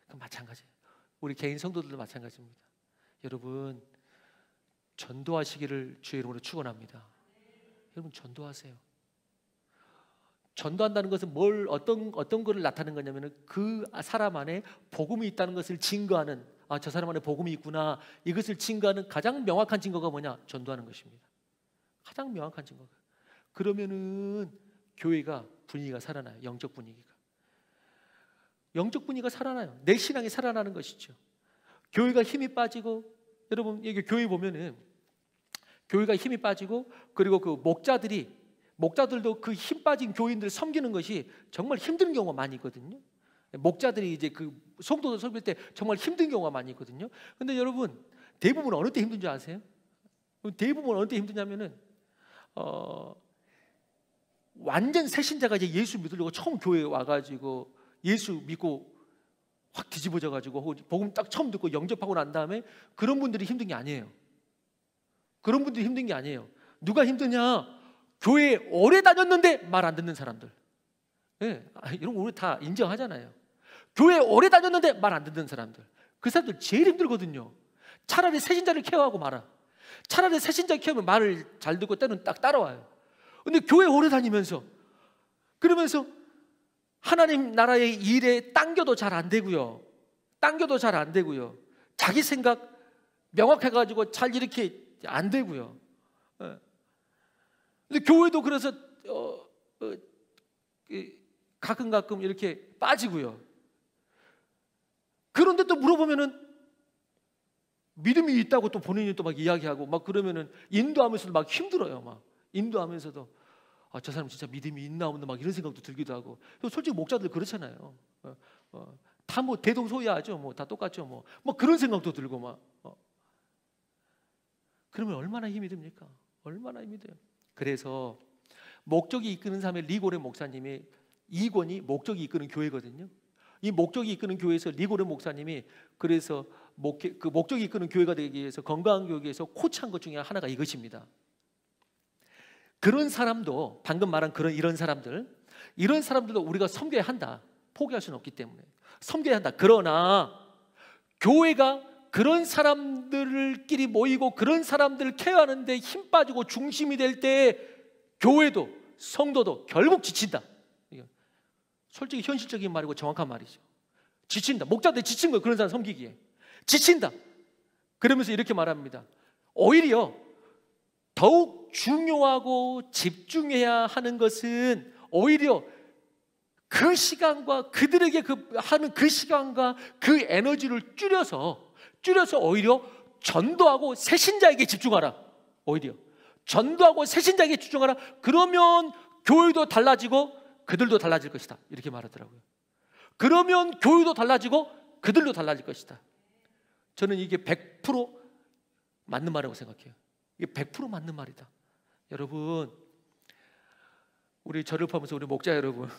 그 마찬가지예요. 우리 개인 성도들도 마찬가지입니다. 여러분 전도하시기를 주의 이름으로 축원합니다. 여러분 전도하세요. 전도한다는 것은 어떤 것을 나타내는 거냐면은 그 사람 안에 복음이 있다는 것을 증거하는, 저 사람 안에 복음이 있구나, 이것을 증거하는 가장 명확한 증거가 뭐냐? 전도하는 것입니다. 가장 명확한 증거가. 그러면은 교회가 분위기가 살아나요. 영적 분위기가 살아나요. 내 신앙이 살아나는 것이죠. 교회가 힘이 빠지고, 여러분 여기 교회 보면은 교회가 힘이 빠지고, 그리고 그 목자들도 그 힘 빠진 교인들 섬기는 것이 정말 힘든 경우가 많이 있거든요. 목자들이 이제 그 성도들 섬길 때 정말 힘든 경우가 많이 있거든요. 근데 여러분 대부분 어느 때 힘든 줄 아세요? 대부분 어느 때 힘드냐면은 완전 새신자가 이제 예수 믿으려고 처음 교회에 와가지고 예수 믿고 확 뒤집어져가지고 복음 딱 처음 듣고 영접하고 난 다음에 그런 분들이 힘든 게 아니에요. 그런 분들이 힘든 게 아니에요. 누가 힘드냐? 교회에 오래 다녔는데 말 안 듣는 사람들. 예, 이런 거 우리 다 인정하잖아요. 교회에 오래 다녔는데 말 안 듣는 사람들. 그 사람들 제일 힘들거든요. 차라리 새신자를 케어하고 말아. 차라리 새신자 케어하면 말을 잘 듣고 때는 딱 따라와요. 근데 교회 오래 다니면서 그러면서 하나님 나라의 일에 당겨도 잘 안 되고요. 자기 생각 명확해가지고 잘 이렇게 안 되고요. 근데 교회도 그래서 가끔 이렇게 빠지고요. 그런데 또 물어보면은 믿음이 있다고 또 본인이 또 막 이야기하고 막 그러면은 인도하면서도 막 힘들어요. 막 인도하면서도 저 사람 진짜 믿음이 있나 없나 막 이런 생각도 들기도 하고. 솔직히 목자들 그렇잖아요. 다 뭐 대동소이하죠. 뭐 다 똑같죠. 뭐 그런 생각도 들고 막. 그러면 얼마나 힘이 듭니까? 얼마나 힘이 돼요. 그래서 목적이 이끄는 삶의 리고레 목사님이, 이권이 목적이 이끄는 교회거든요. 이 목적이 이끄는 교회에서 리고레 목사님이 그래서 그 목적이 이끄는 교회가 되기 위해서, 건강한 교회에 위해서 코치한 것 중에 하나가 이것입니다. 그런 사람도, 방금 말한 이런 사람들도 우리가 섬겨야 한다. 포기할 수는 없기 때문에 섬겨야 한다. 그러나 교회가 그런 사람들끼리 모이고 그런 사람들을 케어하는데 힘 빠지고 중심이 될 때 교회도 성도도 결국 지친다. 솔직히 현실적인 말이고 정확한 말이죠. 지친다. 목자들 지친 거예요. 그런 사람 섬기기에 지친다. 그러면서 이렇게 말합니다. 오히려 더욱 중요하고 집중해야 하는 것은 오히려 그 시간과 그들에게 하는 그 시간과 그 에너지를 줄여서 오히려 전도하고 새신자에게 집중하라. 오히려 전도하고 새신자에게 집중하라. 그러면 교회도 달라지고 그들도 달라질 것이다. 이렇게 말하더라고요. 그러면 교회도 달라지고 그들도 달라질 것이다. 저는 이게 100% 맞는 말이라고 생각해요. 이게 100% 맞는 말이다. 여러분, 우리 저를 포함해서 우리 목자 여러분,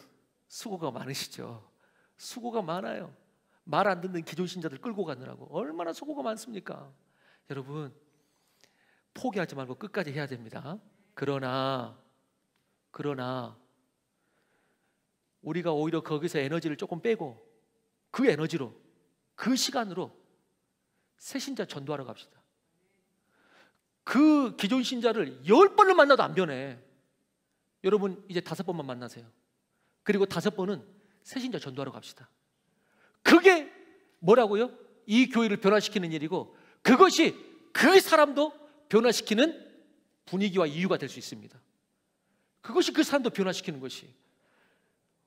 수고가 많으시죠? 수고가 많아요. 말 안 듣는 기존 신자들 끌고 가느라고 얼마나 수고가 많습니까? 여러분, 포기하지 말고 끝까지 해야 됩니다. 그러나 우리가 오히려 거기서 에너지를 조금 빼고 그 에너지로, 그 시간으로 새 신자 전도하러 갑시다. 그 기존 신자를 10번을 만나도 안 변해. 여러분 이제 5번만 만나세요. 그리고 5번은 새 신자 전도하러 갑시다. 그게 뭐라고요? 이 교회를 변화시키는 일이고, 그것이 그 사람도 변화시키는 분위기와 이유가 될 수 있습니다. 그것이 그 사람도 변화시키는 것이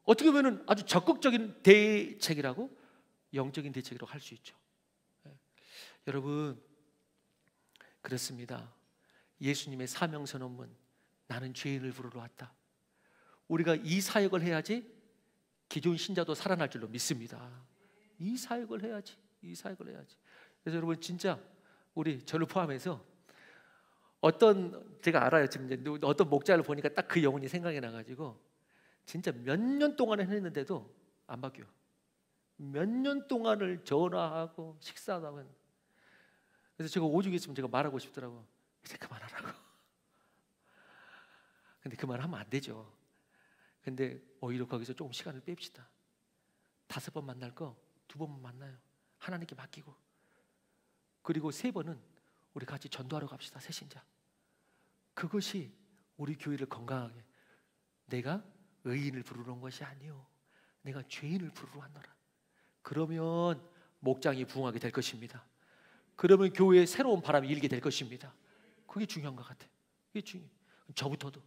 어떻게 보면 아주 적극적인 대책이라고, 영적인 대책이라고 할 수 있죠. 여러분, 그렇습니다. 예수님의 사명선언문, 나는 죄인을 부르러 왔다. 우리가 이 사역을 해야지 기존 신자도 살아날 줄로 믿습니다. 이 사역을 해야지. 그래서 여러분 진짜 우리 저를 포함해서 제가 알아요. 지금 어떤 목자를 보니까 딱 그 영혼이 생각이 나가지고 진짜 몇 년 동안 했는데도 안 바뀌어. 몇 년 동안을 전화하고 식사도 하고. 그래서 제가 오죽 있으면 제가 말하고 싶더라고. 이제 그만하라고. 근데 그 말 하면 안 되죠. 근데 오히려 거기서 조금 시간을 뺍시다. 5번 만날 거 2번만 만나요. 하나님께 맡기고, 그리고 세 번은 우리 같이 전도하러 갑시다. 새신자. 그것이 우리 교회를 건강하게, 내가 의인을 부르러 온 것이 아니요 내가 죄인을 부르러 왔노라. 그러면 목장이 부흥하게 될 것입니다. 그러면 교회에 새로운 바람이 일게 될 것입니다. 그게 중요한 것 같아요. 그게 중요해요. 저부터도.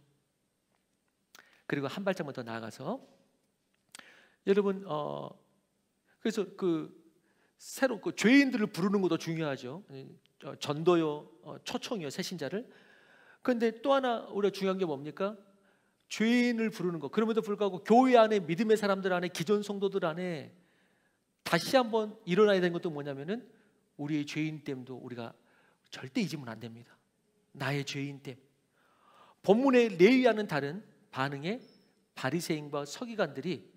그리고 한 발짝만 더 나아가서, 여러분 그래서 새로 죄인들을 부르는 것도 중요하죠. 전도요, 초청이요, 새신자를. 그런데 또 하나 우리가 중요한 게 뭡니까? 죄인을 부르는 것. 그럼에도 불구하고 교회 안에, 믿음의 사람들 안에, 기존 성도들 안에 다시 한번 일어나야 되는 것도 뭐냐면은 우리의 죄인됨도 우리가 절대 잊으면 안 됩니다. 나의 죄인됨. 본문의 레위와는 다른 반응의 바리새인과 서기관들이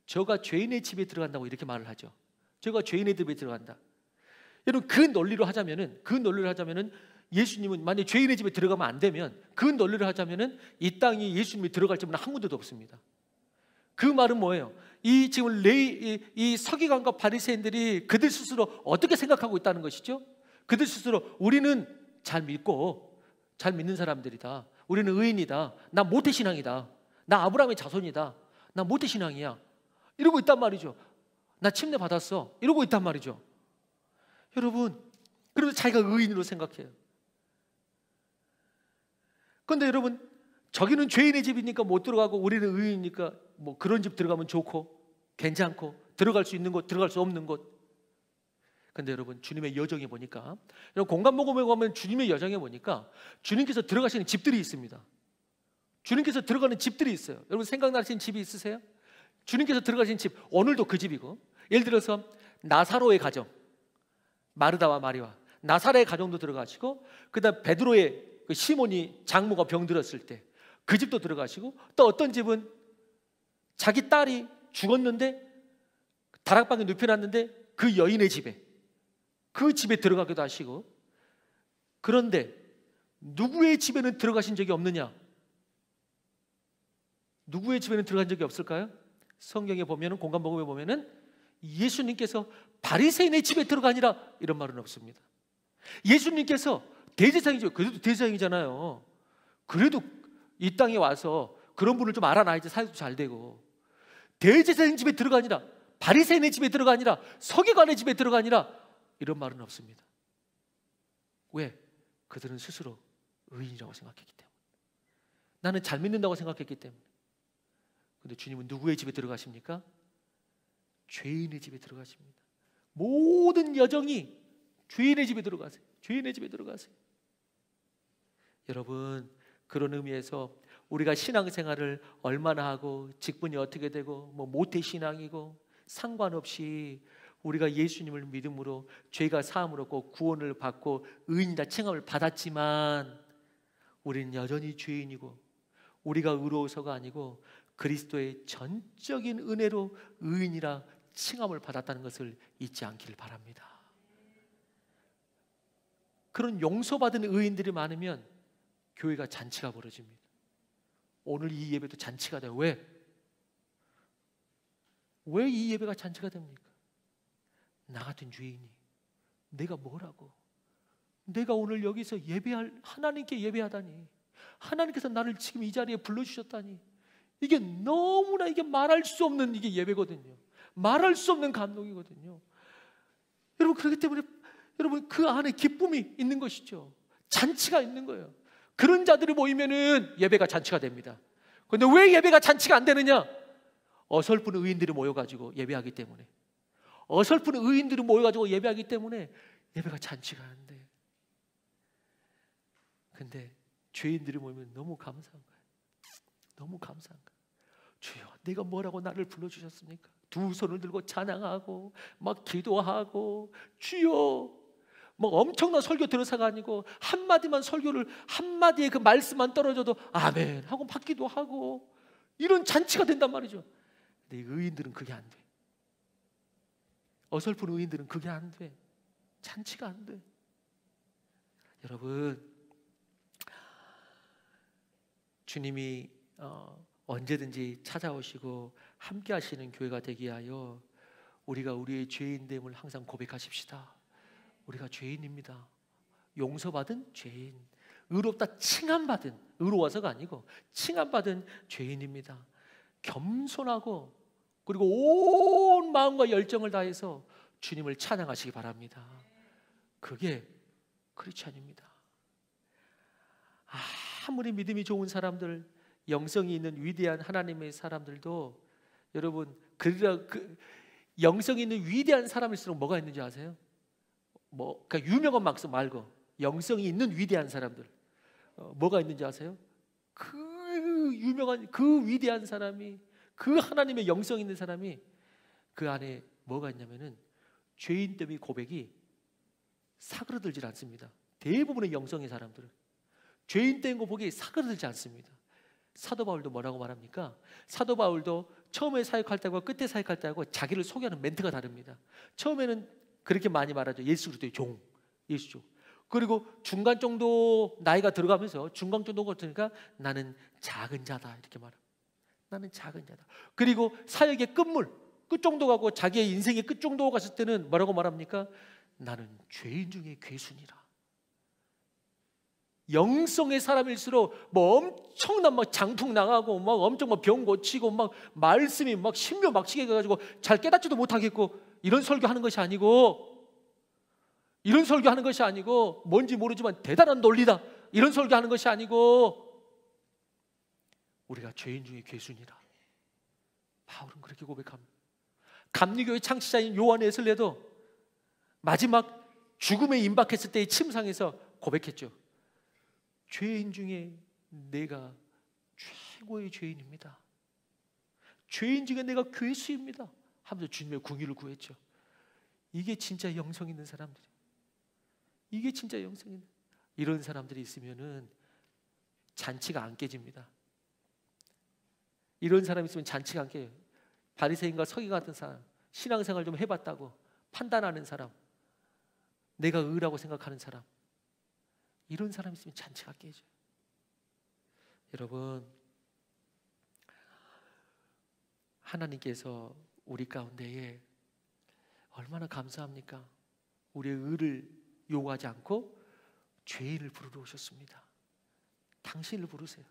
저가 죄인의 집에 들어간다고 이렇게 말을 하죠. 저가 죄인의 집에 들어간다. 여러분, 그 논리로 하자면은 예수님은 만약 죄인의 집에 들어가면 안 되면, 그 논리를 하자면은 이 땅에 예수님이 들어갈 집은 한 군데도 없습니다. 그 말은 뭐예요? 이 지금 이 서기관과 바리새인들이 그들 스스로 어떻게 생각하고 있다는 것이죠? 그들 스스로 우리는 잘 믿고 잘 믿는 사람들이다. 우리는 의인이다. 나 모태신앙이다. 나 아브라함의 자손이다. 나 모태신앙이야. 이러고 있단 말이죠. 나 침례 받았어. 이러고 있단 말이죠. 여러분, 그래도 자기가 의인으로 생각해요. 그런데 여러분, 저기는 죄인의 집이니까 못 들어가고 우리는 의인이니까 뭐 그런 집 들어가면 좋고 괜찮고, 들어갈 수 있는 곳, 들어갈 수 없는 곳. 근데 여러분, 주님의 여정에 보니까, 여러분 공감복음에 가면 주님의 여정에 보니까 주님께서 들어가시는 집들이 있습니다. 주님께서 들어가는 집들이 있어요. 여러분 생각나시는 집이 있으세요? 주님께서 들어가신 집, 오늘도 그 집이고, 예를 들어서 나사로의 가정, 마르다와 마리와 나사로의 가정도 들어가시고, 그다음 베드로의 그 시몬이 장모가 병들었을 때 그 집도 들어가시고, 또 어떤 집은 자기 딸이 죽었는데 다락방에 눕혀놨는데 그 여인의 집에, 그 집에 들어가기도 하시고. 그런데 누구의 집에는 들어가신 적이 없느냐? 누구의 집에는 들어간 적이 없을까요? 성경에 보면은, 공간복음에 보면은 예수님께서 바리새인의 집에 들어가니라 이런 말은 없습니다. 예수님께서 대제사장이죠. 그래도 대제사장이잖아요. 그래도 이 땅에 와서 그런 분을 좀 알아놔야지 사회도 잘 되고, 대제사장 집에 들어가니라, 바리새인의 집에 들어가니라, 서기관의 집에 들어가니라 이런 말은 없습니다. 왜? 그들은 스스로 의인이라고 생각했기 때문에, 나는 잘 믿는다고 생각했기 때문에. 근데 주님은 누구의 집에 들어가십니까? 죄인의 집에 들어가십니다. 모든 여정이 죄인의 집에 들어가세요. 죄인의 집에 들어가세요. 여러분, 그런 의미에서 우리가 신앙생활을 얼마나 하고 직분이 어떻게 되고 뭐 모태신앙이고 상관없이 우리가 예수님을 믿음으로 죄가 사함을 얻고 구원을 받고 의인이다 칭함을 받았지만, 우리는 여전히 죄인이고, 우리가 의로워서가 아니고 그리스도의 전적인 은혜로 의인이라 칭함을 받았다는 것을 잊지 않기를 바랍니다. 그런 용서받은 의인들이 많으면 교회가 잔치가 벌어집니다. 오늘 이 예배도 잔치가 돼요. 왜? 왜 이 예배가 잔치가 됩니까? 나 같은 죄인이 내가 뭐라고, 내가 오늘 여기서 예배할, 하나님께 예배하다니, 하나님께서 나를 지금 이 자리에 불러주셨다니, 이게 너무나, 이게 말할 수 없는 이게 예배거든요. 말할 수 없는 감동이거든요. 여러분, 그렇기 때문에 여러분 그 안에 기쁨이 있는 것이죠. 잔치가 있는 거예요. 그런 자들이 모이면은 예배가 잔치가 됩니다. 그런데 왜 예배가 잔치가 안 되느냐? 어설픈 의인들이 모여가지고 예배하기 때문에, 어설픈 의인들이 모여가지고 예배하기 때문에 예배가 잔치가 안 돼. 근데 죄인들이 모이면 너무 감사한 거예요. 너무 감사한 거예요. 주여, 내가 뭐라고 나를 불러주셨습니까? 두 손을 들고 찬양하고 막 기도하고, 주여, 뭐 엄청난 설교 들어서가 아니고 한마디만, 설교를 한마디에 그 말씀만 떨어져도 아멘 하고 받기도 하고, 이런 잔치가 된단 말이죠. 근데 의인들은 그게 안 돼. 어설픈 의인들은 그게 안 돼. 잔치가 안 돼. 여러분, 주님이 언제든지 찾아오시고 함께 하시는 교회가 되기 위하여 우리가 우리의 죄인됨을 항상 고백하십시다. 우리가 죄인입니다. 용서받은 죄인, 의롭다 칭함받은, 의로워서가 아니고 칭함받은 죄인입니다. 겸손하고 그리고 온 마음과 열정을 다해서 주님을 찬양하시기 바랍니다. 그게 크리스찬입니다. 아무리 믿음이 좋은 사람들, 영성이 있는 위대한 하나님의 사람들도 여러분 영성이 있는 위대한 사람일수록 뭐가 있는지 아세요? 그러니까 유명한 막상 말고 영성이 있는 위대한 사람들 뭐가 있는지 아세요? 그 유명한 그 위대한 사람이, 그 하나님의 영성 있는 사람이 그 안에 뭐가 있냐면은 죄인됨의 고백이 사그러들지 않습니다. 대부분의 영성의 사람들은 죄인된 고백이 사그러들지 않습니다. 사도 바울도 뭐라고 말합니까? 사도 바울도 처음에 사역할 때하고 끝에 사역할 때하고 자기를 소개하는 멘트가 다릅니다. 처음에는 그렇게 많이 말하죠. 예수 그리스도의 종, 예수 종. 그리고 중간 정도 나이가 들어가면서 중간 정도가 되니까 나는 작은 자다 이렇게 말합니다. 나는 작은 자다. 그리고 사역의 끝 정도 가고 자기의 인생의 끝 정도 갔을 때는 뭐라고 말합니까? 나는 죄인 중에 괴순이라. 영성의 사람일수록 뭐 엄청난 막 장풍 나가고 막 엄청 막 병 고치고 막 말씀이 막 신묘막치게 해가지고 잘 깨닫지도 못하겠고 이런 설교하는 것이 아니고, 이런 설교하는 것이 아니고, 뭔지 모르지만 대단한 논리다 이런 설교하는 것이 아니고, 우리가 죄인 중에 괴순이라. 바울은 그렇게 고백합니다. 감리교의 창시자인 요한 웨슬레도 마지막 죽음에 임박했을 때의 침상에서 고백했죠. 죄인 중에 내가 최고의 죄인입니다. 죄인 중에 내가 괴수입니다 하면서 주님의 궁유를 구했죠. 이게 진짜 영성 있는 사람들이에요. 이게 진짜 영성 있는, 이런 사람들이 있으면은 잔치가 안 깨집니다. 이런 사람이 있으면 잔치가 안 깨요. 바리새인과 서기관 같은 사람, 신앙생활 좀 해봤다고 판단하는 사람, 내가 의라고 생각하는 사람, 이런 사람이 있으면 잔치가 깨져요. 여러분, 하나님께서 우리 가운데에 얼마나 감사합니까? 우리의 의를 요구하지 않고 죄인을 부르러 오셨습니다. 당신을 부르세요.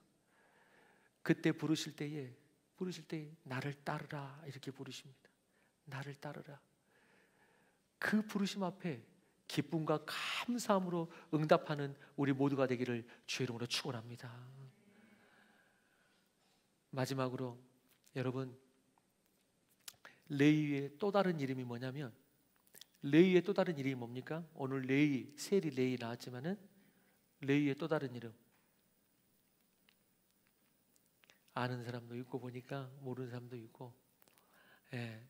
그때 부르실 때에 나를 따르라 이렇게 부르십니다. 나를 따르라. 그 부르심 앞에 기쁨과 감사함으로 응답하는 우리 모두가 되기를 주의 이름으로 축원합니다. 마지막으로 여러분, 레위의 또 다른 이름이 뭐냐면, 레위의 또 다른 이름이 뭡니까? 오늘 레위, 세리 레위 나왔지만은 레위의 또 다른 이름, 아는 사람도 있고 보니까 모르는 사람도 있고,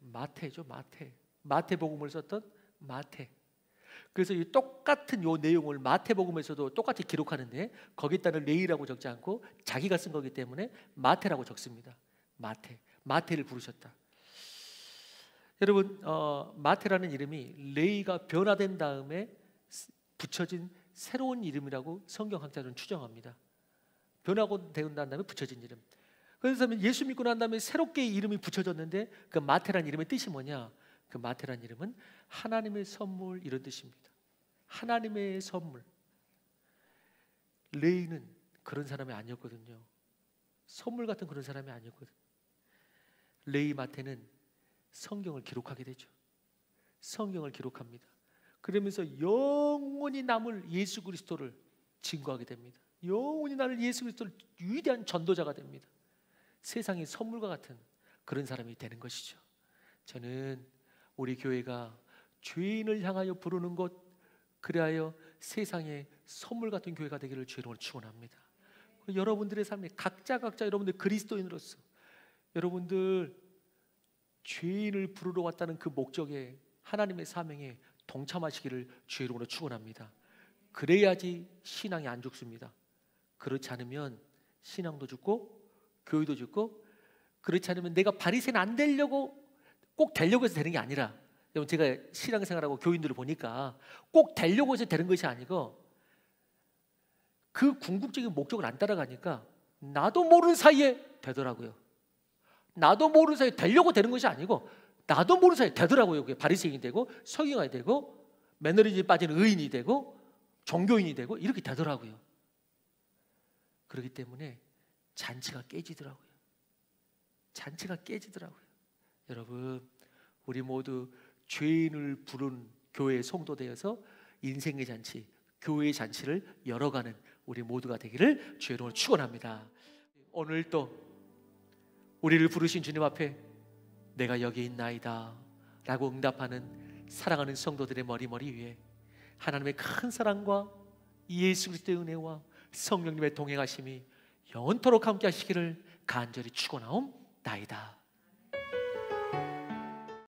마태죠. 마태복음을 썼던 마태. 그래서 이 마태복음에서도 요 내용을 마태복음에서도 똑같이 기록하는데 거기다는 레위라고 적지 않고 자기가 쓴 거기 때문에 마태라고 적습니다. 마태를 부르셨다. 여러분, 마태라는 이름이 레위가 변화된 다음에 붙여진 새로운 이름이라고 성경학자들은 추정합니다. 변화가 된 다음에 붙여진 이름. 그래서 예수 믿고 난 다음에 새롭게 이름이 붙여졌는데 그 마태라는 이름의 뜻이 뭐냐? 그 마태라는 이름은 하나님의 선물 이런 뜻입니다. 하나님의 선물. 레위는 그런 사람이 아니었거든요. 선물 같은 그런 사람이 아니었거든요. 레위 마태는 성경을 기록하게 되죠. 성경을 기록합니다. 그러면서 영원히 남을 예수 그리스도를 증거하게 됩니다. 영원히 남을 예수 그리스도를 위대한 전도자가 됩니다. 세상의 선물과 같은 그런 사람이 되는 것이죠. 저는 우리 교회가 죄인을 향하여 부르는 것, 그리하여 세상의 선물 같은 교회가 되기를 주의 이름으로 축원합니다. 여러분들의 삶에 각자 여러분들 그리스도인으로서 여러분들 죄인을 부르러 왔다는 그 목적에, 하나님의 사명에 동참하시기를 주의 이름으로 축원합니다. 그래야지 신앙이 안 죽습니다. 그렇지 않으면 신앙도 죽고 교회도 죽고, 그렇지 않으면 내가 바리새인 안 되려고 꼭 되려고 해서 되는 게 아니라, 여러분 제가 신앙생활하고 교인들을 보니까 꼭 되려고 해서 되는 것이 아니고 그 궁극적인 목적을 안 따라가니까 나도 모르는 사이에 되더라고요. 나도 모르는 사이에 되려고 되는 것이 아니고 나도 모르는 사이에 되더라고요. 그게 바리새인이 되고 서기관이 되고 매너리즘에 빠진 의인이 되고 종교인이 되고 이렇게 되더라고요. 그렇기 때문에 잔치가 깨지더라고요. 잔치가 깨지더라고요. 여러분, 우리 모두 죄인을 부른 교회의 성도 되어서 인생의 잔치, 교회의 잔치를 열어가는 우리 모두가 되기를 주의 이름으로 축원합니다. 오늘 또 우리를 부르신 주님 앞에 내가 여기 있나이다 라고 응답하는 사랑하는 성도들의 머리 위에 하나님의 큰 사랑과 예수 그리스도의 은혜와 성령님의 동행하심이 영원토록 함께 하시기를 간절히 축원하옵나이다.